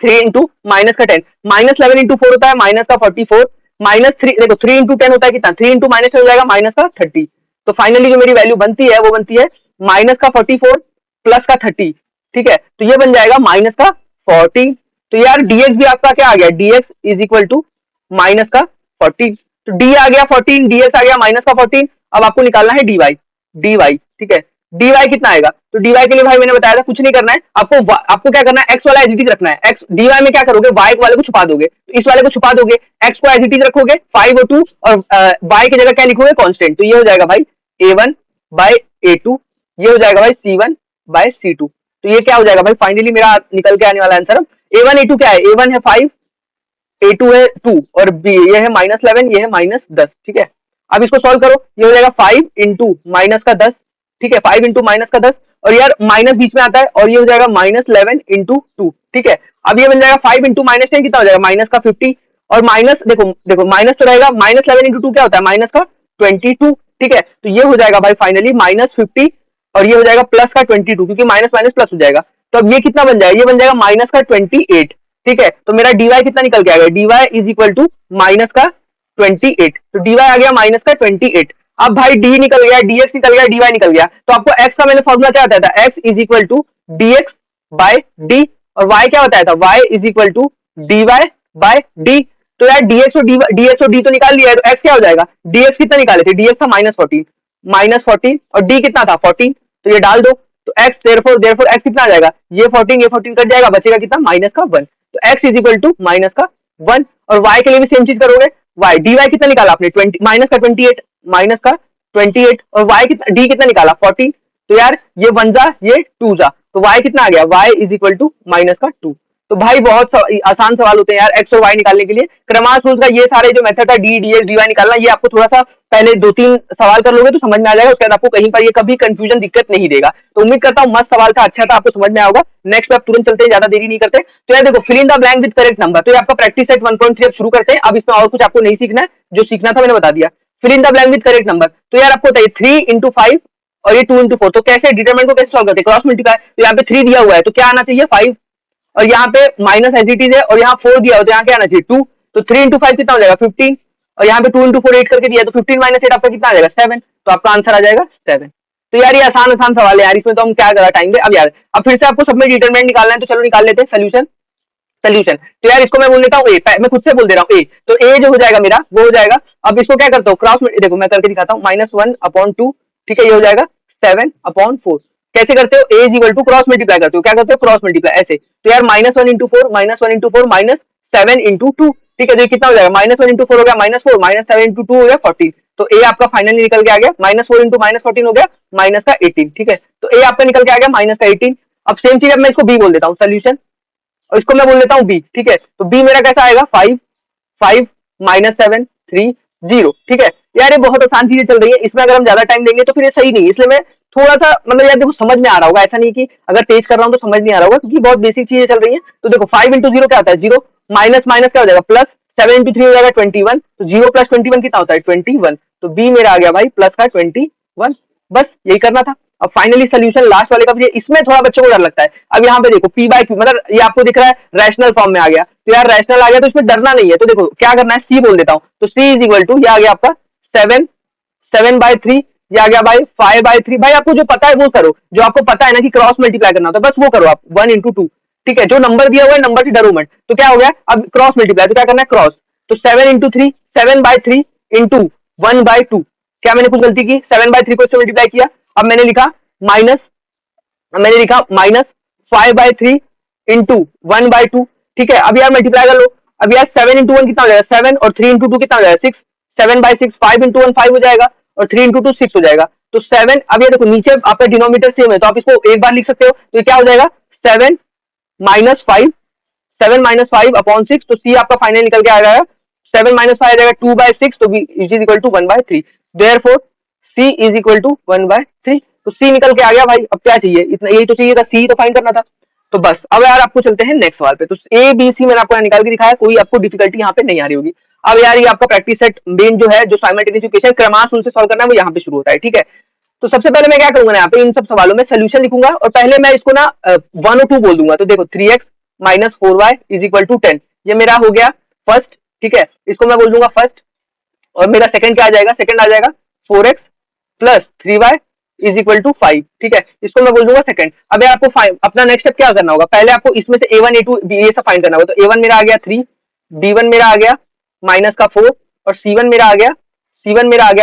3 इंटू माइनस का 10, -11 इंटू 4 होता है माइनस का 44, -3 देखो 3 इंटू 10 होता है कितना, 3 इंटू माइनस हो जाएगा माइनस का 30। तो फाइनली जो मेरी वैल्यू बनती है वो बनती है माइनस का 44 प्लस का 30। ठीक है, तो ये बन जाएगा माइनस का 40। तो यार डीएक्स भी आपका क्या आ गया, DX is equal to minus का 14। तो डी आ गया 14, डीएक्स आ गया माइनस का 14। अब आपको निकालना है डीवाई, डीवाई ठीक है, डीवाई कितना आएगा, तो डीवाई के लिए भाई मैंने बताया था कुछ नहीं करना है आपको क्या करना है, एक्स वाला एज इट इज रखना है। एक्स डीवाई में क्या करोगे, वाई वाले को छुपा दोगे, तो इस वाले को छुपा दोगे, एक्स को एज इट इज रखोगे 5 और 2, और वाई की जगह क्या लिखोगे, कांस्टेंट। तो ये हो जाएगा भाई A1/A2, ये हो जाएगा भाई C1/C2। तो ये क्या हो जाएगा भाई, फाइनली मेरा निकल के आने वाला आंसर। A1 A2 क्या है, A1 है 5, A2 है 2, और B ये है -11, ये है -10। ठीक है, अब इसको सॉल्व करो, ये हो जाएगा 5 इंटू माइनस का 10। ठीक है, 5 इंटू माइनस का 10, और यार माइनस बीच में आता है, और ये हो जाएगा -11 इंटू 2। ठीक है, अब ये बन जाएगा 5 इंटू -10 कितना हो जाएगा, माइनस का 50, और माइनस देखो देखो माइनस तो रहेगा, -11 इंटू 2 क्या होता है, माइनस का 22। ठीक है, तो ये हो जाएगा भाई फाइनली -50, और ये हो जाएगा प्लस का 22, क्योंकि माइनस माइनस प्लस हो जाएगा। तो अब ये कितना बन जाएगा, ये बन जाएगा माइनस का 28। ठीक है, तो मेरा डीवाई कितना निकल के आएगा, DY is equal to minus का 28। तो डीवाई आ गया माइनस का 28। अब भाई डी निकल गया, डीएक्स निकल गया, डीवाई निकल गया, तो आपको एक्स का मैंने फॉर्मूला क्या बताया था, X is equal to DX by D, और वाई क्या बताया था, Y is equal to DY by D. तो यार डीएक्स और डी तो निकाल लिया है, तो एक्स क्या हो जाएगा, डीएक्स कितना निकाले थे, डीएक्स था -14, और डी कितना था 14, तो ये डाल दो। तो एक्स देयरफॉर एक्स कितना आ जाएगा, ये 14 कट जाएगा, बचेगा कितना माइनस का 1। तो X is equal to minus का 1, और वाई के लिए भी सेम चीज करोगे, वाई डीवाई कितना निकाला आपने 20 माइनस का 28, और वाई कितना डी कितना निकाला 14। तो यार ये 1 जा ये 2 जा, तो वाई कितना आ गया, Y is equal to minus का 2। तो भाई बहुत आसान सवाल होते हैं यार एक्स और वाई निकालने के लिए। क्रमांक रूल्स का ये सारे जो मेथड था डी डीएक्स डीवाई निकालना, ये आपको थोड़ा सा पहले 2-3 सवाल कर लोगे तो समझ में आ जाएगा, उसके बाद आपको कहीं पर ये कभी कंफ्यूजन दिक्कत नहीं देगा। तो उम्मीद करता हूँ मस्त सवाल था, अच्छा था, आपको समझ में आएगा। नेक्स्ट पे आप तुरंत चलते हैं, ज्यादा देरी नहीं करते। तो यार देखो, fill in the blank with correct number, तो ये आपका प्रैक्टिस सेट 1.3 अब शुरू करते हैं। अब इसमें और कुछ आपको नहीं सीखना है, जो सीखना था मैंने बता दिया। Fill in the blank with correct number, तो यार आपको बताइए 3 इंटू 5 और ये 2 इंटू 4, तो कैसे डिटरमिनेंट को कैसे सॉल्व करते हैं, क्रॉस मल्टीप्लाई। तो यहाँ पे 3 दिया हुआ है तो क्या आना चाहिए 5, और यहाँ पे माइनस एज इट इज है, और यहाँ 4 दिया हो तो यहाँ क्या आना चाहिए 2। तो 3 इंटू 5 कितना हो जाएगा 15, और यहाँ पे 2 इंटू 4 8 करके दिया, तो 15 माइनस 8 आपका कितना आ जाएगा 7। तो आपका आंसर आ जाएगा 7। तो यार ये आसान सवाल है यार, इसमें तो हम क्या करा टाइम पे। अब यार अब फिर से आपको सब में डिटरमिनेंट निकालना है, तो चलो निकाल लेते हैं सोल्यूशन। तो यार इसको मैं बोल लेता हूँ ए, मैं खुद से बोल दे रहा हूँ ए, तो ए जो हो जाएगा मेरा वो हो जाएगा। अब इसको क्या करता हूँ क्रॉस, देखो मैं करके दिखाता हूँ, -1/2। ठीक है, ये हो जाएगा 7/4। कैसे करते हो, A is equal to cross multiply करते हो, क्या करते हो क्रॉस मल्टीप्लाई ऐसे। तो यार -1 इंटू 4 -7 इंटू 2। ठीक है, तो ये कितना हो जाएगा, -1 इंटू 4 हो गया -4, -7 इंटू 2 हो गया 14। तो ए आपका फाइनली निकल के आ गया, -4 इंटू -14 हो गया -18। ठीक है, तो ए आपका निकल के आ गया -18। अब सेम चीज अब मैं इसको बी बोल देता हूँ सोल्यूशन, और इसको मैं बोल लेता हूँ बी। ठीक है, तो बी मेरा कैसा आएगा 5 -7 3 0। ठीक है, यार ये बहुत आसान चीजें चल रही है, इसमें अगर हम ज्यादा टाइम देंगे तो फिर ये सही नहीं है, इसलिए मैं थोड़ा सा मतलब यार देखो समझ में आ रहा होगा, ऐसा नहीं कि अगर तेज कर रहा हूँ तो समझ नहीं आ रहा होगा, क्योंकि बहुत बेसिक चीजें चल रही है। तो देखो 5 इंटू 0 क्या होता है 0, माइनस माइनस क्या हो जाएगा प्लस, 7 इंटू 3 हो जाएगा 21, तो 0 प्लस 21 कितना होता है 21। तो बी मेरा आ गया भाई प्लस का 21, बस यही करना था। अब फाइनली सोल्यूशन लास्ट वाले का भी, इसमें थोड़ा बच्चों को डर लगता है। अब यहाँ पे देखो p/q मतलब ये आपको दिख रहा है रैशनल फॉर्म में आ गया, तो यार रैशनल आ गया तो इसमें डरना नहीं है। तो देखो क्या करना है, c बोल देता हूँ, तो c इज इक्वल टू ये आ गया आपका 7/3, ये आ गया भाई 5/3। भाई आपको जो पता है वो करो, जो आपको पता है ना कि क्रॉस मल्टीप्लाई करना होता है बस वो करो आप, 1 इंटू 2। ठीक है, जो नंबर दिया हुआ है नंबर से डरो मत। तो क्या हो गया, अब क्रॉस मल्टीप्लाई, तो क्या करना है क्रॉस, तो 7 इंटू 3 7/3 इंटू 1/2। क्या मैंने कुछ गलती की, 7/3 को इससे मल्टीप्लाई किया। अब मैंने लिखा -5/3 इंटू 1/2। ठीक है, अब यार मल्टीप्लाई कर लो। अब यार 7 इंटू 1 कितना हो जाएगा 7, और 3 इंटू 2 कितना हो जाएगा 6, 7/6। 5 इंटू 1 5 हो जाएगा, और 3 इंटू 2 6 हो जाएगा। तो 7, अब ये देखो नीचे आपका डिनोमिनेटर सेम है तो आप इसको एक बार लिख सकते हो, तो ये क्या हो जाएगा 7 -5, 7 - 5 अपॉन 6, तो सी आपका फाइनल निकल के आ जाएगा 7 - 5 आ जाएगा 2/6, तो B is equal to 1/3। Therefore C is equal to 1/3। तो सी निकल के आ गया भाई। अब क्या चाहिए, इतना यही तो चाहिए था, सी तो फाइंड करना था। तो बस अब यार आपको चलते हैं नेक्स्ट सवाल पे। तो ए बी सी मैंने आपको यहाँ निकाल के दिखाया, कोई आपको डिफिकल्टी यहाँ पे नहीं आ रही होगी। अब यार ये आपका प्रैक्टिस सेट मेन जो है, जो साइमल्टेनियस इक्वेशन क्रमांश रूल से सॉल्व करना है, वो यहाँ पे शुरू होता है, ठीक है। तो सबसे पहले मैं क्या करूंगा, यहाँ पे इन सब सवालों में सोल्यूशन लिखूंगा और पहले मैं इसको ना 1 और 2 बोल दूंगा। तो देखो 3x - 4y is equal to 10, ये मेरा हो गया फर्स्ट, ठीक है, इसको मैं बोल दूंगा फर्स्ट। और मेरा सेकंड क्या आ जाएगा, सेकंड आ जाएगा 4x plus 3y is equal to 5, ठीक है, इसको मैं बोल दूंगा सेकंड। अब आपको अपना नेक्स्ट स्टेप क्या करना होगा, पहले आपको इसमें से a1 a2 ये सब फाइंड करना होगा। तो a1 मेरा आ गया 3, b1 मेरा आ गया माइनस का 4 और c1 मेरा आ गया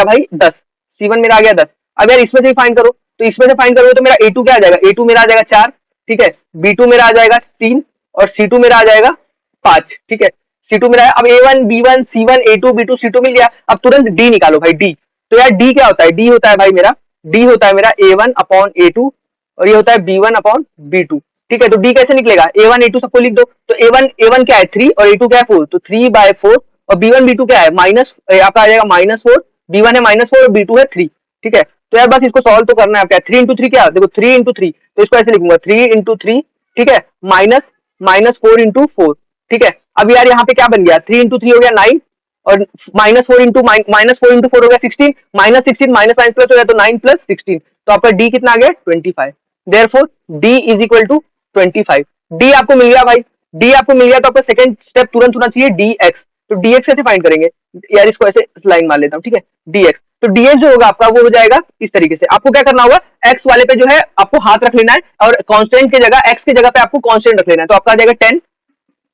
भाई 10, c1 मेरा आ गया 10। अब यार इसमें से फाइंड करो, तो इसमें से फाइंड करोगे तो मेरा a2 क्या आ जाएगा, a2 मेरा आ जाएगा 4, ठीक है, b2 मेरा आ जाएगा 3 और c2 मेरा आ जाएगा 5, ठीक है, C2 मेरा है। अब A1 B1 C1 A2 B2 C2 मिल गया। अब तुरंत D निकालो भाई, D। तो यार D क्या होता है, D होता है भाई मेरा, D होता है मेरा A1 अपॉन A2 और ये होता है B1 अपॉन B2, ठीक है। तो D कैसे निकलेगा, A1 A2 सबको लिख दो। तो A1 क्या है 3 और A2 क्या है 4, तो 3/4 और B1 B2 क्या है माइनस, आपका आ जाएगा -4, B1 है -4 और B2 है 3, ठीक है। तो यार बस इसको सॉल्व तो करना है। क्या 3 × 3 क्या, देखो 3 × 3, तो इसको ऐसे लिखूंगा 3 × 3, ठीक है, माइनस -4 × 4, ठीक है। अब यार यहाँ पे क्या बन गया, 3 × 3 हो गया 9 और -4 × -4 हो गया 16, -16 माइनस प्लस हो गया, तो 9 + 16, तो आपका डी कितना आ गया 25। Therefore D is equal to 25। D आपको मिल गया भाई, डी आपको मिल गया, तो आपका सेकंड स्टेप तुरंत होना चाहिए dx। तो dx कैसे फाइंड करेंगे यार, इसको ऐसे लाइन मार लेता हूँ, ठीक है, dx। तो dx जो होगा आपका वो हो जाएगा इस तरीके से। आपको क्या करना होगा, x वाले पे जो है आपको हाथ रख लेना है और कांस्टेंट की जगह, x की जगह पे आपको कांस्टेंट रख लेना है। तो आपका आ जाएगा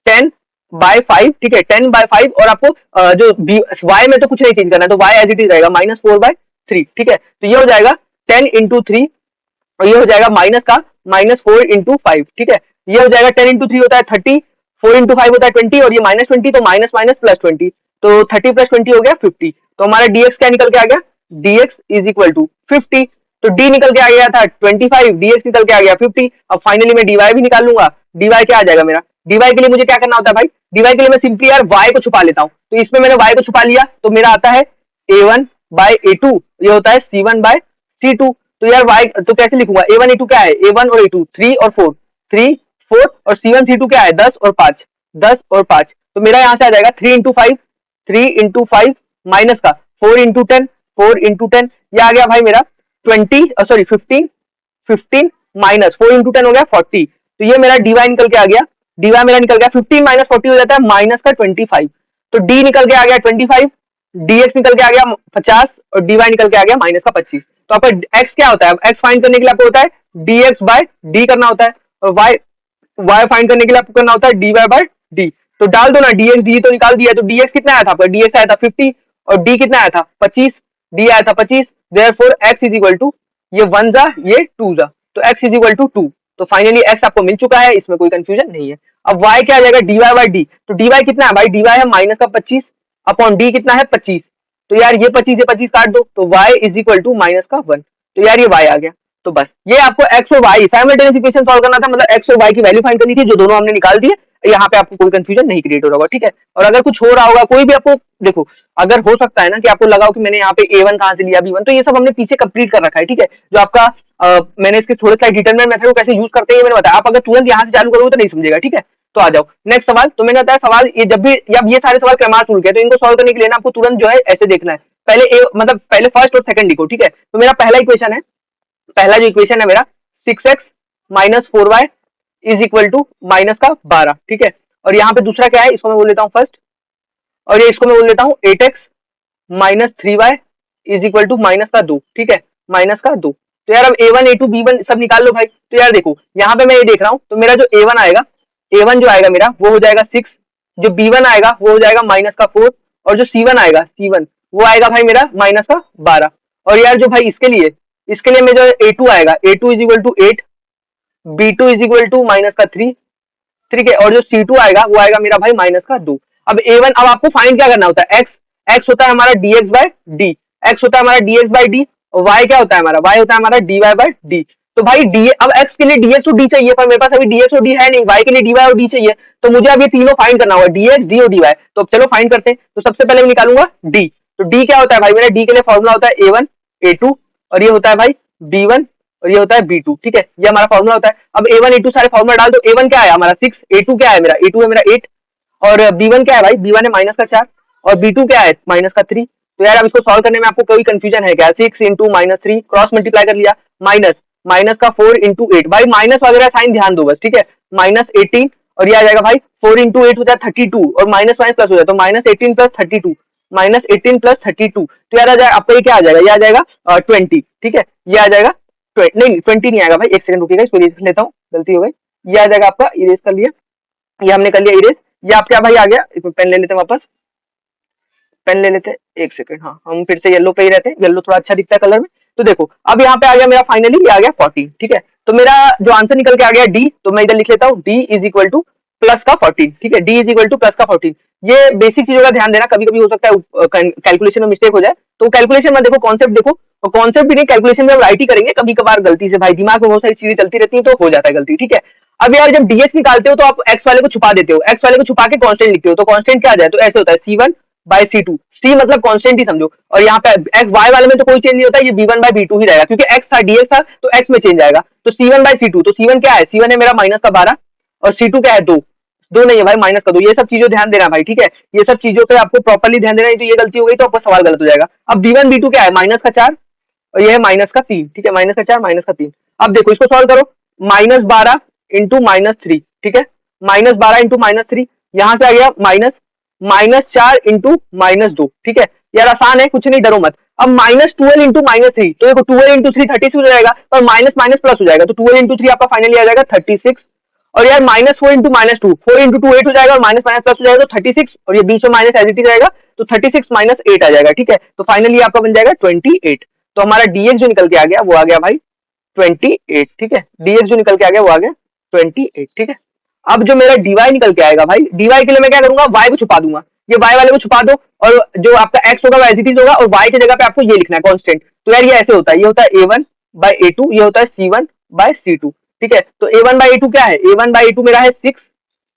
10/5, ठीक है, 10/5 और आपको जो y में तो कुछ नहीं चेंज करना है, तो y एज इट इज रहेगा -4/3, ठीक है। तो ये हो जाएगा 10 × 3 और ये हो जाएगा माइनस का -4 × 5, ठीक है। ये हो जाएगा 10 × 3 होता है 30, 4 × 5 होता है 20 और ये -20, तो माइनस माइनस प्लस 20, तो 30 + 20 हो गया 50। तो हमारा dx क्या निकल के आ गया, dx इज इक्वल टू 50। तो d निकल के आ गया था 25, dx निकल के आ गया 50। अब फाइनली मैं dy भी निकाल लूंगा, dy क्या आ जाएगा मेरा, dy के लिए मुझे क्या करना होता है भाई, dy के लिए मैं सिंपली यार y को छुपा लेता हूँ। तो इसमें मैंने y को छुपा लिया, तो मेरा आता है a1/a2, ये होता है c1/c2। तो यार y तो कैसे लिखूंगा, a1 a2 क्या है, a1 और a2 3 और 4, 3 4 और c1 c2 क्या है 10 और 5, 10 और 5। तो मेरा यहाँ से आ जाएगा 3 × 5, 3 × 5 माइनस का 4 × 10, 4 × 10, ये आ गया भाई मेरा 15 माइनस 4 × 10 हो गया 40। तो ये मेरा dy निकल के आ गया, dy मेरा निकल गया 15 - 40 हो जाता है माइनस का 25। तो d निकल के आ गया 25, dx निकल के आ गया 50 और dy निकल के आ गया माइनस का 25। तो आपका x क्या होता है, x फाइंड करने के लिए आपको होता है dx/d करना होता है और y फाइंड करने के लिए आपको करना होता है dy/d। तो डाल दो ना, dx d तो निकाल दिया, तो dx कितना आया था आपका, dx आया था 50 और d कितना आया था 25, d आया था 25। Therefore x is equal to, ये 1 जा ये 2 जा, तो x इज इक्वल टू 2। तो फाइनली x आपको मिल चुका है, इसमें कोई कंफ्यूजन नहीं है। अब y क्या आ जाएगा, dy/d। तो dy कितना है भाई, dy है माइनस का 25 अपॉन d कितना है 25। तो यार ये 25 काट दो, तो y is equal to minus का 1। तो यार ये y आ गया। तो बस ये आपको x और y साइमल्टेनियस इक्वेशन सॉल्व करना था, मतलब x और y की वैल्यू फाइंड करनी थी, जो दोनों हमने निकाल दिए। यहाँ पे आपको कोई कंफ्यूजन नहीं क्रिएट हो रहा होगा, ठीक है। और अगर कुछ हो रहा होगा, कोई भी आपको देखो, अगर हो सकता है ना कि आपको लगा हो कि मैंने यहाँ पे a1 कहाँ से लिया b1, तो ये सब हमने पीछे कंप्लीट कर रखा है, ठीक है। जो आपका मैंने इसके थोड़े स्लाइड डिटरमिनेंट मेथड को कैसे यूज करते हैं मैंने बताया। आप अगर तुरंत यहाँ से चालू करोगे तो नहीं समझेगा, ठीक है। तो आ जाओ नेक्स्ट सवाल। तो मैंने बताया सवाल ये जब भी, अब ये सारे सवाल क्रमांक रूल के, तो इनको सॉल्व करने के लिए ना आपको तुरंत जो है ऐसे देखना है, पहले मतलब पहले फर्स्ट और सेकंड लिखो, ठीक है। तो मेरा पहला इक्वेशन है, पहला जो इक्वेशन है मेरा 6x - 4y is equal to minus का 12, ठीक है। और यहाँ पे दूसरा क्या है, इसको मैं बोल लेता हूँ फर्स्ट, और ये इसको मैं बोल लेता हूँ 8x - 3y is equal to minus का 2, ठीक है, माइनस का 2। तो यार अब a1 a2 b1 सब निकाल लो भाई। तो यार देखो यहाँ पे मैं ये देख रहा हूँ, तो मेरा जो a1 आएगा, a1 जो आएगा मेरा वो हो जाएगा 6, जो b1 आएगा वो हो जाएगा माइनस का 4 और जो c1 आएगा c1 वो आएगा भाई मेरा माइनस का 12। और यार जो भाई इसके लिए मैं जो a2 आएगा, a2 is equal to 8, b2 is equal to minus का 3, ठीक है, और जो C2 आएगा वो आएगा मेरा भाई माइनस का 2। अब A1, अब आपको फाइंड क्या करना होता है, x होता है हमारा dx/d, x होता है हमारा dx/d और y क्या होता है हमारा, y होता है हमारा dy/d। तो भाई डी, अब x के लिए dx और d चाहिए, पर मेरे पास अभी dx और d है नहीं, y के लिए dy और d चाहिए, तो मुझे अब ये तीनों फाइंड करना होगा, dx d और dy। तो अब चलो फाइंड करते हैं। तो सबसे पहले मैं निकालूंगा d। तो d क्या होता है भाई, मेरा d के लिए फॉर्मूला होता है a1 a2 और ये होता है भाई b1 और ये होता है b2, ठीक है, ये हमारा फॉर्मूला होता है। अब a1 a2 सारे फॉर्मूला डाल दो। a1 क्या है हमारा 6, a2 क्या है मेरा, a2 है मेरा 8 और b1 क्या है भाई, b1 है -4 और b2 क्या है -3। तो यार अब इसको सॉल्व करने में आपको कोई कंफ्यूजन है क्या, 6 इंटू -3 क्रॉस मल्टीप्लाई कर लिया, माइनस माइनस का 4 इंटू 8, भाई माइनस वगैरह साइन ध्यान दो बस, ठीक है, -18 और ये आ जाएगा भाई 4 इंटू 8 हो जाए 32 और माइनस माइनस प्लस हो जाए तो -18 प्लस 32, -18 प्लस 32, तो यार आ जाएगा आपका, ये क्या आ जाएगा, ये आ जाएगा 20, ठीक है, ये आ जाएगा नहीं 20 नहीं आएगा भाई, एक सेकंड रुकिएगा, इसको इरेज कर लेता हूँ, गलती हो गई, ये आ जाएगा आपका, इरेज कर लिया, ये हमने कर लिया इरेज। ये आप क्या भाई आ गया, इसमें पेन ले लेते हैं वापस, पेन ले लेते हैं, एक सेकंड, हाँ हम फिर से येलो पे ही रहते हैं, येलो थोड़ा अच्छा दिखता है कलर में। तो देखो अब यहाँ पे आ गया मेरा फाइनली, ये आ गया 14, ठीक है। तो मेरा जो आंसर निकल के आ गया डी, तो मैं इधर लिख लेता हूँ D is equal two plus का 14, ठीक है, D is equal two plus का 14। ये बेसिक चीजों का ध्यान देना, कभी कभी हो सकता है कैलकुलेशन में मिस्टेक हो जाए, तो कैलकुलेशन में देखो, कॉन्सेप्ट देखो, और कॉन्सेप्ट भी नहीं, कैलकुलेशन में हम राइट ही करेंगे, कभी कभार गलती से भाई दिमाग में बहुत सारी चीजें चलती रहती है तो हो जाता है गलती, ठीक है। अब यार जब डीएक्स निकालते हो तो आप एक्स वाले को छुपा देते हो, एक्स वाले को छुपा के कांस्टेंट लिखते हो, तो कांस्टेंट क्या आ जाए, तो ऐसे होता है C1 बाय C2, सी मतलब कांस्टेंट ही समझो, और यहाँ पे एक्स वाई वाले में तो कोई चेंज नहीं होता, ये b1 बाय b2 ही रहेगा, क्योंकि एक्स था डीएक्स था तो एक्स में चेंज आएगा। तो C1 बाय C2, तो C1 क्या है, C1 है मेरा -12 और C2 क्या है 2, 2 नहीं है भाई -2, ये सब चीजों ध्यान देना भाई, ठीक है, ये सब चीजों पे आपको प्रॉपर्ली ध्यान देना, नहीं तो ये गलती हो गई तो आपका सवाल गलत हो जाएगा। अब b1 b2 क्या है, -4 और ये है -3, ठीक है, -4 -3। अब देखो इसको सॉल्व करो, -12 इंटू -3, ठीक है, -12 इंटू -3, यहाँ से आ गया -4 इंटू -2, ठीक है, यार आसान है, कुछ नहीं, डरो मत। अब -12 इंटू -3, तो देखो 12 इंटू 3 36 हो जाएगा, और माइनस माइनस प्लस हो जाएगा, तो 12 इंटू 3 आपका फाइनली आ जाएगा 36, और यार -4 इंटू -2, 4 इंटू 2 8 हो जाएगा, और माइनस माइनस प्लस हो जाएगा तो 36, और ये बीच में माइनस एज इट इज रहेगा, तो 36 -8 आ जाएगा, ठीक है, तो फाइनली आपका बन जाएगा 28। तो हमारा डीएक्स जो निकल के आ गया वो आ गया भाई 28, ठीक है, डीएक्स जो निकल के आ गया वो आ गया 28, ठीक है। अब जो मेरा डीवाई निकल के आएगा भाई, डीवाई के लिए मैं क्या करूंगा, वाई को छुपा दूंगा, ये वाई वाले को छुपा दो, और जो आपका एक्स होगा वो एज इट इज होगा, और वाई की जगह पे आपको ये लिखना है कांस्टेंट। तो यार ये ऐसे होता है, ये होता है a1 बाय a2, ये होता है c1 बाय c2, ठीक है। तो a1 बाय a2 क्या है, a1 बाय a2 मेरा है 6,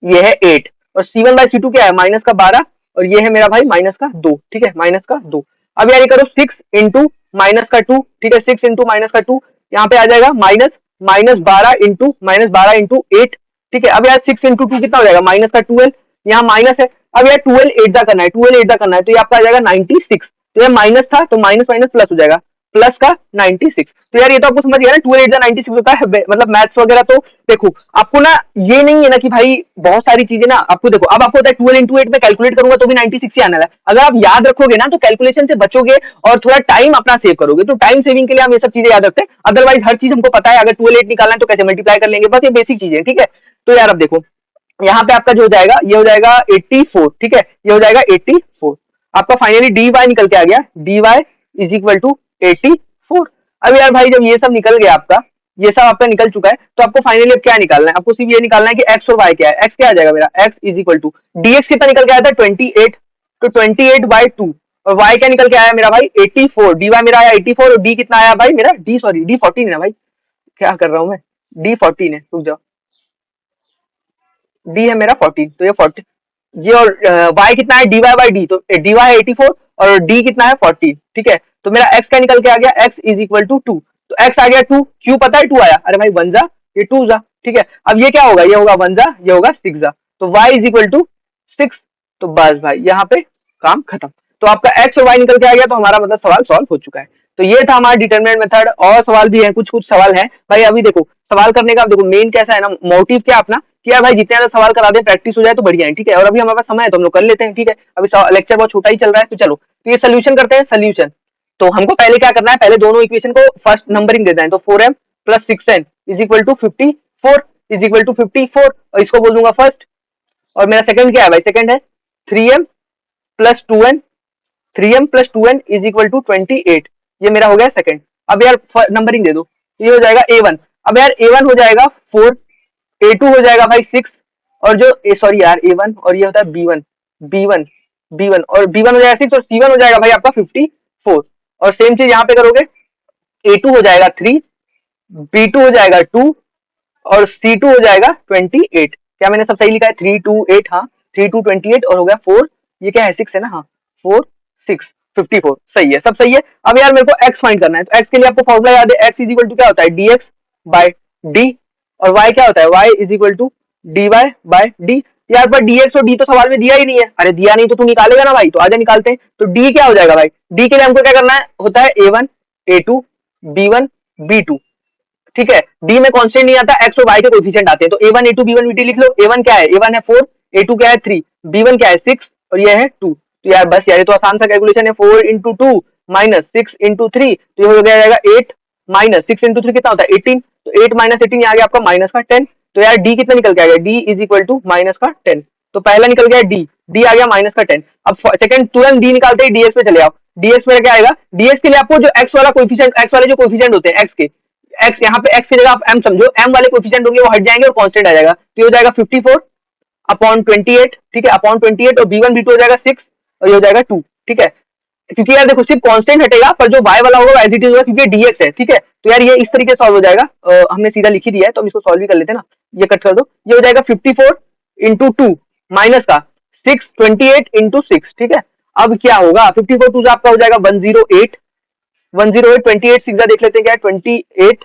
ये है 8, और c1 बाय c2 क्या है -12, और ये है मेरा भाई -2, ठीक है, -2। अब यार ये करो 6 इंटू -2, ठीक है, 6 इंटू -2, यहाँ पे आ जाएगा -12 इंटू 8, ठीक है। अब यार 6 इंटू 2 कितना हो जाएगा, -12, यहाँ माइनस है। अब यार 12 8 जा करना है, 12 8 जा करना है, तो ये आपका आ जाएगा 96, तो ये माइनस था तो माइनस माइनस प्लस हो जाएगा, प्लस का 96। तो यार ये तो आपको समझ गया ना, 12 8 जा 96 होता है, मतलब मैथ्स वगैरह तो देखो आपको ना, ये नहीं है ना कि भाई बहुत सारी चीजें ना आपको, देखो अब आपको होता है 12 इंटू 8 में कैलकुलेट करूंगा तो भी 96 ही आने वाला है। अगर आप याद रखोगे ना तो कैलकुलेशन से बचोगे और थोड़ा टाइम अपना सेव करोगे, तो टाइम सेविंग के लिए हम ये सब चीजें याद रखते हैं, अदरवाइज हर चीज हमको पता है, अगर 12 8 निकालना है तो कैसे मल्टीप्लाई कर लेंगे, बस ये बेसिक चीजें, ठीक है। तो यार अब देखो यहाँ पे आपका जो हो जाएगा, ये हो जाएगा 84, ठीक है, ये हो जाएगा 84, आपका फाइनली डी वाई निकल के आ गया, D Y is equal to 84। अब यार भाई जब ये सब निकल गया आपका, ये सब आपका निकल चुका है, तो आपको फाइनली अब क्या निकालना है, आपको सिर्फ ये निकालना है कि एक्स और वाई क्या है। एक्स क्या आ जाएगा मेरा, X is equal to DX कितना निकल के आया था 28, तो 28/2, और वाई क्या निकल के आया मेरा भाई 84, डी वाई मेरा आया 84, और डी कितना आया भाई मेरा, डी सॉरी डी 14 है भाई, क्या कर रहा हूँ मैं, डी 14 है, रुक जाओ, डी है मेरा 14, तो ये 40, ये और y कितना है dy बाई डी, तो dy है 84 और d कितना है 40, ठीक है। तो मेरा x का निकल के आ गया, x इज इक्वल टू 2, तो x आ गया 2, क्यों पता है 2 आया, अरे भाई 1 जा ये 2 जा, ठीक है। अब ये क्या होगा, ये होगा 1 जा, ये होगा 6 जा, तो y इज इक्वल टू 6, तो बस भाई यहाँ पे काम खत्म। तो आपका x और y निकल के आ गया, तो हमारा मतलब सवाल सॉल्व हो चुका है। तो ये था हमारा डिटरमिनेंट मेथड, और सवाल भी है, कुछ कुछ सवाल है भाई। अभी देखो सवाल करने का, देखो मेन कैसा है ना, मोटिव क्या अपना, कि यार भाई जितने ज्यादा सवाल करा दे प्रैक्टिस हो जाए तो बढ़िया है, ठीक है। और अभी हमारे पास समय है तो हम लोग कर लेते हैं, ठीक है, अभी लेक्चर बहुत छोटा ही चल रहा है, तो चलो तो ये सोल्यूशन करते हैं, सोल्यूशन। तो हमको पहले क्या करना है, पहले दोनों इक्वेशन को फर्स्ट नंबरिंग देना है, तो 4m plus 6n is equal to 54 is equal to 54, और इसको बोल दूंगा फर्स्ट। और मेरा सेकंड क्या है भाई, सेकंड है 3m plus 2n, 3m plus 2n is equal to 28, ये मेरा हो गया सेकंड। अब यार नंबरिंग दे दो, ये हो जाएगा a1, अब यार a1 हो जाएगा 4, a2 हो जाएगा भाई 6, और जो सॉरी यार a1 और ये होता है b1, b1 b1 और b1 हो जाएगा 6, और c1 हो जाएगा भाई आपका 54, और सेम चीज यहाँ पे करोगे, a2 हो जाएगा 3, B2 हो जाएगा 2 और C2 हो जाएगा 28। क्या मैंने सब सही लिखा है? 3 2 8, हाँ 3 2 28 और हो गया 4, ये क्या है 6 है ना, हाँ 4 6 54, सही है, सब सही है। अब यार मेरे को x फाइंड करना है, तो x के लिए आपको फॉर्मूला याद है, x इज इक्वल टू क्या होता है dx बाय d, और y क्या होता है, y is equal to dy by d। यार पर dx और d तो सवाल में दिया ही नहीं है। अरे दिया नहीं तो तू निकालेगा ना भाई, तो आजा निकालते हैं। तो d क्या हो जाएगा भाई, d के लिए हमको क्या करना है होता है a1 a2 b1 b2, ठीक है। डी में कांस्टेंट नहीं आता, एक्स और वाई के कोएफिशिएंट आते हैं। तो ए1 ए2 बी1 बी2 लिख लो। ए1 क्या है, ए1 है 4, ए2 क्या है 3, बी1 क्या है 6 और ये है 2। तो यार बस यार ये तो आसान सा कैलकुलेशन है, 4 इंटू 2 माइनस 6 इंटू 3, तो ये हो जाएगा 8 माइनस 6 इंटू 3 कितना होता है 18, तो 8 माइनस 18 आ गया आपका माइनस का 10। तो यार डी कितना निकल के आएगा, D is equal to minus का 10। तो पहला निकल गया डी, डी आ गया माइनस का 10। अब सेकंड तुरंत डी निकालते ही डीएक्स पे चले आओ। डीएक्स में क्या आएगा, डीएक्स के लिए आपको जो एक्स वाला कोएफिशिएंट, एक्स वाले जो कोएफिशिएंट होते हैं एक्स के, एक्स यहाँ पे एक्स की जगह आप एम समझो, एम वाले कोएफिशिएंट होंगे वो हट जाएंगे और कांस्टेंट आ जाएगा। तो ये हो जाएगा 54 अपॉन 28, ठीक है, अपॉन 28, और बी1 बी2 हो जाएगा 6 और ये हो जाएगा 2, ठीक है। क्योंकि यार देखो सिर्फ कांस्टेंट हटेगा पर जो y वाला होगा एज इट इज होगा, क्योंकि डीएक्स है, ठीक है। तो यार ये इस तरीके से सॉल्व हो जाएगा, हमने सीधा लिख ही दिया है तो हम इसको सॉल्व भी कर लेते हैं ना। ये कट कर दो, ये हो जाएगा 54 इंटू 2 माइनस का 6 28 इंटू 6, ठीक है। अब क्या होगा, 54 टू आपका हो जाएगा 108, 108 28 सिक्स देख लेते हैं क्या है, 28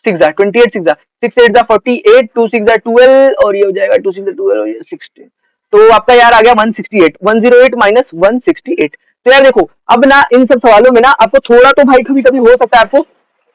सिक्स 28 सिक्स 6 8 48 2 6 12 और ये हो जाएगा 2 6 12 और ये 16। तो आपका यार आ गया 168, 108 माइनस 168। तो यार देखो अब ना इन सब सवालों में ना आपको थोड़ा तो भाई कभी कभी हो सकता है आपको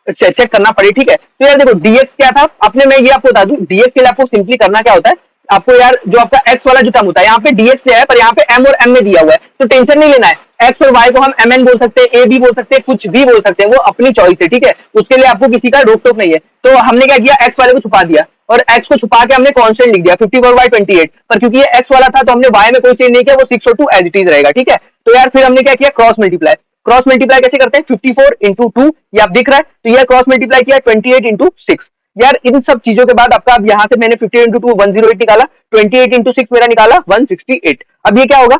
चेक करना पड़े, ठीक है। तो यार देखो डीएक्स क्या था, अपने मैं ये आपको बता दूं, डीएक्स के लिए आपको सिंपली करना क्या होता है, आपको यार जो आपका एक्स वाला जो टर्म होता है, यहाँ पे डीएक्स क्या है पर यहाँ पे एम और एम में दिया हुआ है, तो टेंशन नहीं लेना है। एक्स और वाई को हम एम एन बोल सकते हैं, ए बी बोल सकते हैं, कुछ भी बोल सकते हैं, वो अपनी चॉइस है, ठीक है। उसके लिए आपको किसी का रोक टोक नहीं है। तो हमने क्या किया, एक्स वाले को छुपा दिया और एक्स को छुपा के हमने कांस्टेंट लिख दिया 54 बाई 28, पर क्योंकि ये एक्स वाला था तो हमने वाई में कोई चेंज नहीं किया, वो 6 और 2 एज इट इज रहेगा, ठीक है। तो यार फिर हमने क्या किया, क्रॉस मल्टीप्लाई, क्रॉस मल्टीप्लाई कैसे करते हैं, 54 इंटू 2 ये आप दिख रहा है, तो ये क्रॉस मल्टीप्लाई किया 28 इंटू 6। यार इन सब चीजों के बाद आपका, अब यहाँ से मैंने 50 इंटू 2 108 निकाला, 28 इंटू 6 मेरा निकाला 168। अब ये क्या होगा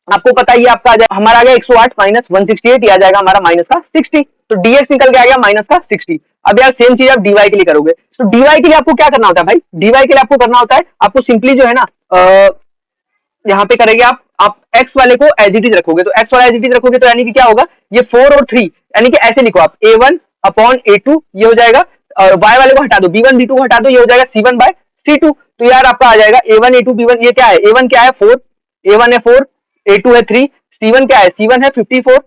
आपको पता ही है, आपका आ जाएगा, हमारा आ गया 108 माइनस 168, ये आ जाएगा हमारा माइनस का 60। तो डीएक्स निकल के आ गया माइनस का 60। अब यार सेम चीज आप डीवाई के लिए करोगे, तो डीवाई के लिए आपको क्या करना होता है भाई, डीवाई के लिए आपको करना होता है, आपको सिंपली जो है ना यहाँ पे करेंगे आप एक्स वाले को एज इट इज रखोगे, तो एक्स वाला एज इट इज रखोगे तो यानी कि क्या होगा, ये 4 और 3, यानी कि ऐसे लिखो आप a1 अपॉन a2 ये हो जाएगा, और y वाले को हटा दो, b1 b2 को हटा दो, ये हो जाएगा c1 बाय c2। तो यार आपका आ जाएगा a1 a2 b1, ये क्या है, a1 क्या है 4, a1 है 4, a2 है 3, c1 क्या है, c1 है 54,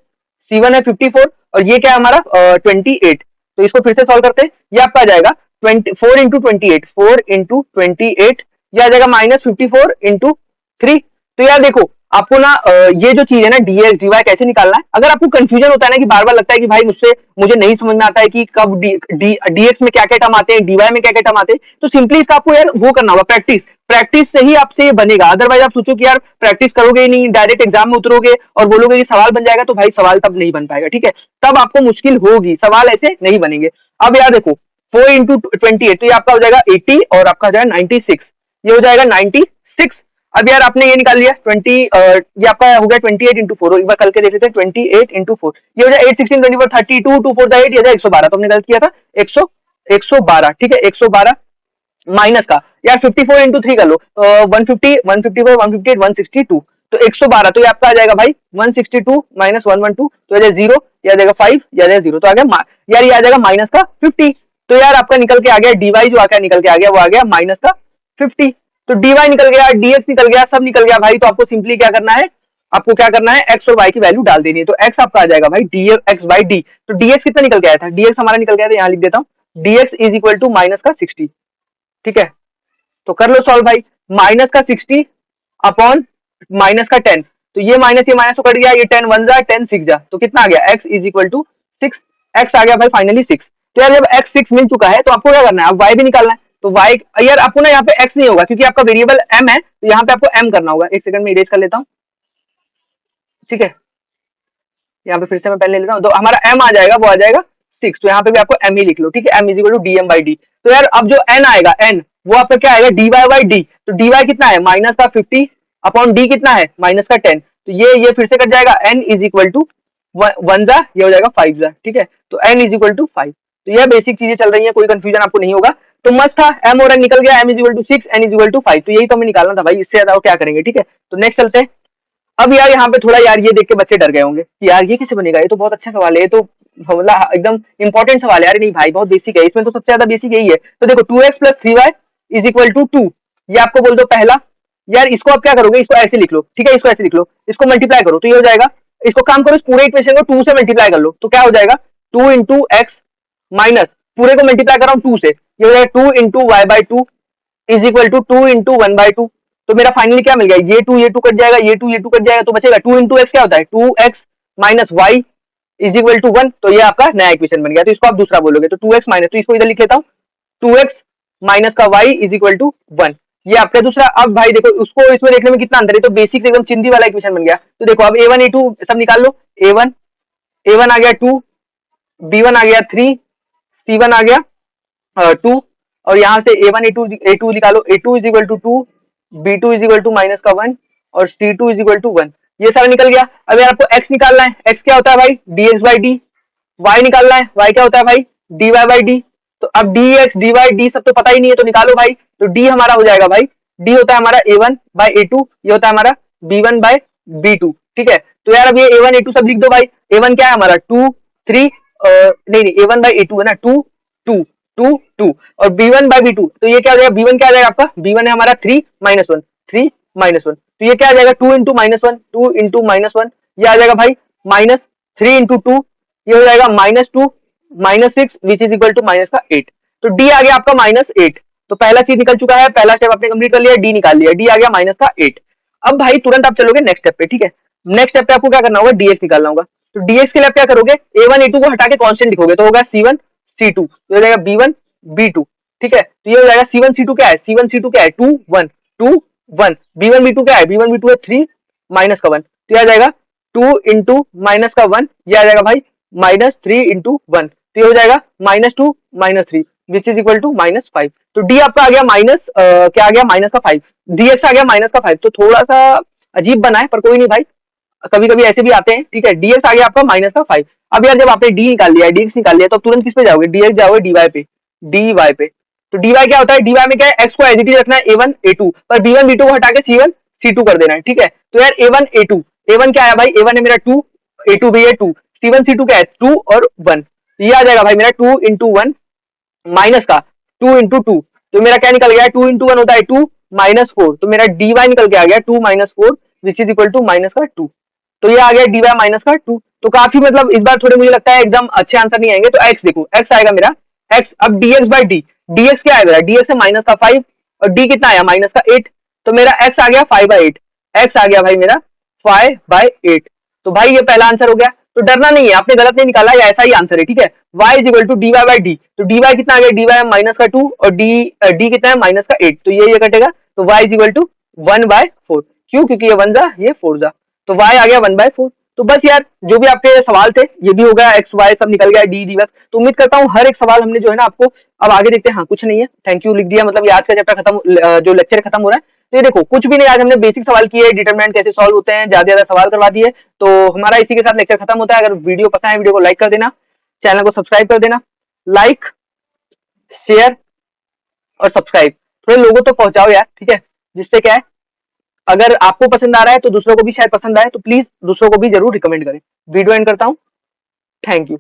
c1 है 54 और ये क्या है हमारा 28। तो इसको फिर से सॉल्व करते हैं, ये आपका आ जाएगा 4 इंटू 28, 4 इंटू 28, ये आ जाएगा माइनस 54 इंटू 3। तो यार देखो आपको ना ये जो चीज है ना डीएक्स डीवाई कैसे निकालना है, अगर आपको कंफ्यूजन होता है ना कि बार बार लगता है कि भाई मुझसे मुझे नहीं समझ में आता है कि कब डीएक्स में क्या क्या टर्म आते हैं, डीवाई में क्या क्या टर्म आते हैं, तो सिंपली इसका आपको यार वो करना होगा प्रैक्टिस, प्रैक्टिस से ही आपसे ये बनेगा। अदरवाइज आप सोचो कि यार प्रैक्टिस करोगे ही नहीं, डायरेक्ट एग्जाम में उतरोगे और बोलोगे कि सवाल बन जाएगा, तो भाई सवाल तब नहीं बन पाएगा, ठीक है, तब आपको मुश्किल होगी, सवाल ऐसे नहीं बनेंगे। अब यार देखो 4 इंटू 28, तो ये आपका हो जाएगा 80 और आपका हो जाएगा 96, ये हो जाएगा 96। अब यार आपने ये निकाल लिया 20, ये आपका हो गया 28 इंटू 4, एक बार कल के देख लेते हैं, 28 इंटू 4 ये हो जाएगा 8 16 24 32 2 4 8, ये 112, तो हमने गलत किया था 112, ठीक है 112 माइनस का यार 54 इंटू 3 कर लो, 150 154 158 162, तो 112, तो ये आपका आ जाएगा भाई 162 माइनस 112, तो ये 0, ये आ जाएगा 5, ये आ जाएगा 0, तो आ गया यार ये आ जाएगा माइनस का 50। तो यार आपका निकल के आ गया डीवाई, जो आकर निकल के आ गया वो आ गया माइनस का 50। तो डीवाई निकल गया, डीएक्स निकल गया, सब निकल गया भाई। तो आपको सिंपली क्या करना है, आपको क्या करना है, एक्स और वाई की वैल्यू डाल देनी है। तो एक्स आपका आ जाएगा भाई डी एक्स बाई डी, तो डीएक्स कितना निकल के आया था, डीएक्स हमारा निकल गया था, यहाँ लिख देता हूँ, DX is equal to minus का 60, ठीक है। तो कर लो सॉल्व भाई, माइनस का 60 अपॉन माइनस का 10, तो ये माइनस तो कट गया, ये 10 वन जा 10 सिक्स जा, तो कितना आ गया, x is equal to 6, x आ गया भाई फाइनली 6। तो यार जब एक्स 6 मिल चुका है तो आपको क्या करना है, अब वाई भी निकालना है। तो वाई यार आपको ना यहाँ पे एक्स नहीं होगा क्योंकि आपका वेरिएबल एम है, तो यहाँ पे आपको एम करना होगा। एक सेकंड में इरेज कर लेता हूँ, ठीक है, यहाँ पे फिर से मैं पेन ले लेता हूँ, तो हमारा एम आ जाएगा, वो आ जाएगा 6, तो यहाँ पे भी आपको एम ही लिख लो, ठीक है, M is equal to D M by D. तो यार अब जो एन आएगा, एन वो आपका क्या आएगा, डी वाई बाई डी, तो डी वाई कितना है माइनस का 50 अपॉन डी कितना है माइनस का 10, तो ये फिर से कट जाएगा, एन इज इक्वल टू 1 जा, ये हो जाएगा 5 जा, ठीक है, तो एन इज इक्वल टू 5। तो यह बेसिक चीजें चल रही है, कोई कंफ्यूजन आपको नहीं होगा। तो मस्त था, m और n निकल गया, m is equal to 6, n is equal to 5। तो यही तो हमें निकालना था भाई, इससे ज्यादा क्या करेंगे। ठीक है, तो नेक्स्ट चलते हैं। अब यार यहाँ पे थोड़ा यार ये देख के बच्चे डर गए होंगे कि यार ये कैसे बनेगा, ये तो बहुत अच्छा सवाल है, ये तो मतलब एकदम इंपॉर्टेंट सवाल है। यार नहीं भाई, बहुत बेसिक है, इसमें तो सबसे ज्यादा बेसिक यही है। तो देखो 2x plus 3y is equal to 2, ये आपको बोल दो पहला। यार इसको आप क्या करोगे, इसको ऐसे लिख लो, ठीक है, इसको ऐसे लिख लो, इसको मल्टीप्लाई करो तो ये हो जाएगा। इसको काम करो, इस पूरे इक्वेशन को 2 से मल्टीप्लाई कर लो तो क्या हो जाएगा, 2 इंटू एक्स माइनस पूरे को मल्टीप्लाई कर रहा हूँ 2 से, ये हो जाएगा 2 into Y by 2 is equal to 2 into 1/2। तो मेरा फाइनली क्या मिल गया, ये 2 कट जाएगा, ये 2 कट जाएगा, तो बचेगा 2 इंटू एक्स क्या होता है 2x minus Y is equal to 1। तो ये आपका नया इक्वेशन बन गया। तो इसको आप दूसरा बोलोगे तो 2x माइनस, तो इसको इधर लिख लेता हूँ, 2x माइनस का y इज इक्वल टू 1, ये आपका दूसरा। अब भाई देखो उसको इसमें देखने में कितना अंतर है, तो बेसिक से एकदम चिंदी वाला इक्वेशन बन गया। तो देखो अब a1 a2 सब निकाल लो, a1 आ गया 2, b1 आ गया 3, c1 आ गया 2, और यहाँ से a1 a2 निकालो, a2 is equal to 2, b2 is equal to minus का 1 और c2 इज इक्वल टू 1। ये सारा निकल गया। अब यार आपको x निकालना है, x क्या होता है भाई dx बाई डी। y निकालना है, y क्या होता है भाई dy बाई डी। तो अब dx dy d सब तो पता ही नहीं है, तो निकालो भाई। तो d हमारा हो जाएगा भाई, d होता है हमारा a1 बाई a2, ये होता है हमारा b1 बाई b2। ठीक है, तो यार अब ये a1 a2 सब लिख दो भाई। a1 क्या है हमारा 2 3, नहीं a1 बाई a2 है ना 2 2 2 2, और b1 बाई b2, तो ये क्या हो जाएगा, b1 क्या आ जाएगा आपका, b1 है हमारा 3 माइनस 1 3 माइनस 1, तो ये क्या आ जाएगा 2 इंटू माइनस 1 2 इंटू माइनस 1, ये आ जाएगा भाई माइनस 3 इंटू 2, ये हो जाएगा minus 2 minus 6 which is equal to minus का 8। तो डी आ गया आपका माइनस 8। तो पहला चीज निकल चुका है, पहला स्टेप आपने कंप्लीट कर लिया, डी निकाल लिया, डी आ गया माइनस का 8। अब भाई तुरंत आप चलोगे नेक्स्ट स्टेप पे। ठीक है, नेक्स्ट स्टेप पे आपको क्या करना होगा, डीएक्स निकालना होगा। तो डीएक्स के लिए आप क्या करोगे, a1 a2 को हटा के कांस्टेंट लिखोगे तो होगा c1 c2, ये हो जाएगा b1 b2। ठीक है, तो ये हो जाएगा c1 c2 क्या है, c1 c2 क्या है 2 1 2 1, b1 b2 क्या है, b1 b2 है 3 माइनस का 1, तो ये आ जाएगा 2 इंटू माइनस का 1, ये आ जाएगा भाई माइनस 3 इंटू 1, तो ये हो जाएगा minus 2 minus 3 which is equal to minus 5। तो डी आपका आ गया माइनस क्या आ गया माइनस का 5, डीएक्स आ गया माइनस का 5। तो थोड़ा सा अजीब बना है पर कोई नहीं भाई, कभी कभी ऐसे भी आते हैं। ठीक है, डीएक्स आ गया आपका माइनस का 5। अब यार जब आपने डी निकाल लिया, डीएक्स निकाल लिया, तो तुरंत किस पे जाओगे, डीएक्स जाओगे डीवाई पे, डीवाई पे। तो डीवाई क्या होता है, डीवाई में क्या है, एक्स को एज इट इज रखना है a1 a2 पर b1 b2 को हटा के c1 c2 कर देना है। ठीक है, तो यार a1 a2, a1 क्या है भाई, a1 है मेरा 2, a2 भी है 2, c1 c2 क्या है 2 और 1, ये आ जाएगा भाई मेरा 2 इंटू 1 माइनस का 2 इंटू 2, तो मेरा क्या निकल गया, 2 इंटू 1 होता है 2 माइनस 4, तो मेरा डीवाई निकल के आ गया 2 minus 4 which is equal to minus का 2। तो ये आ गया डीवाई माइनस का 2। तो काफी मतलब इस बार थोड़े मुझे लगता है एकदम अच्छे आंसर नहीं आएंगे। तो एक्स देखो, एक्स आएगा मेरा एक्स, अब डीएक्स बाई डी, डीएक्स क्या है मेरा, डीएक्स है माइनस का 5 और डी कितना आया माइनस का 8, तो मेरा एक्स आ गया 5/8, एक्स आ गया भाई मेरा 5/8। तो भाई ये पहला आंसर हो गया। तो डरना नहीं है, आपने गलत नहीं निकाला, ये ऐसा ही आंसर है। ठीक है, y is equal to D Y by D, तो डी वाई कितना आ गया, डी वाई माइनस का 2 और डी कितना है माइनस का 8, तो ये कटेगा, तो y इज इक्वल टू 1/4। क्यों, क्योंकि ये 1 जा ये 4 जा, तो y आ गया 1/4। तो बस यार जो भी आपके सवाल थे ये भी हो गया, एक्स वाई सब निकल गया, डी डी बस। तो उम्मीद करता हूँ हर एक सवाल हमने जो है ना आपको, अब आगे देखते हैं। हाँ कुछ नहीं है, थैंक यू लिख दिया, मतलब ये आज का चैप्टर खत्म, जो लेक्चर खत्म हो रहा है। तो ये देखो कुछ भी नहीं, आज हमने बेसिक सवाल किए, डिटरमिनेंट कैसे सॉल्व होते हैं, ज्यादा ज्यादा सवाल करवा दिए। तो हमारा इसी के साथ लेक्चर खत्म होता है। अगर वीडियो पसंद है, वीडियो को लाइक कर देना, चैनल को सब्सक्राइब कर देना, लाइक शेयर और सब्सक्राइब थोड़े लोगों तक पहुंचाओ यार। ठीक है, जिससे क्या है, अगर आपको पसंद आ रहा है तो दूसरों को भी शायद पसंद आए, तो प्लीज दूसरों को भी जरूर रिकमेंड करें। वीडियो एंड करता हूँ, थैंक यू।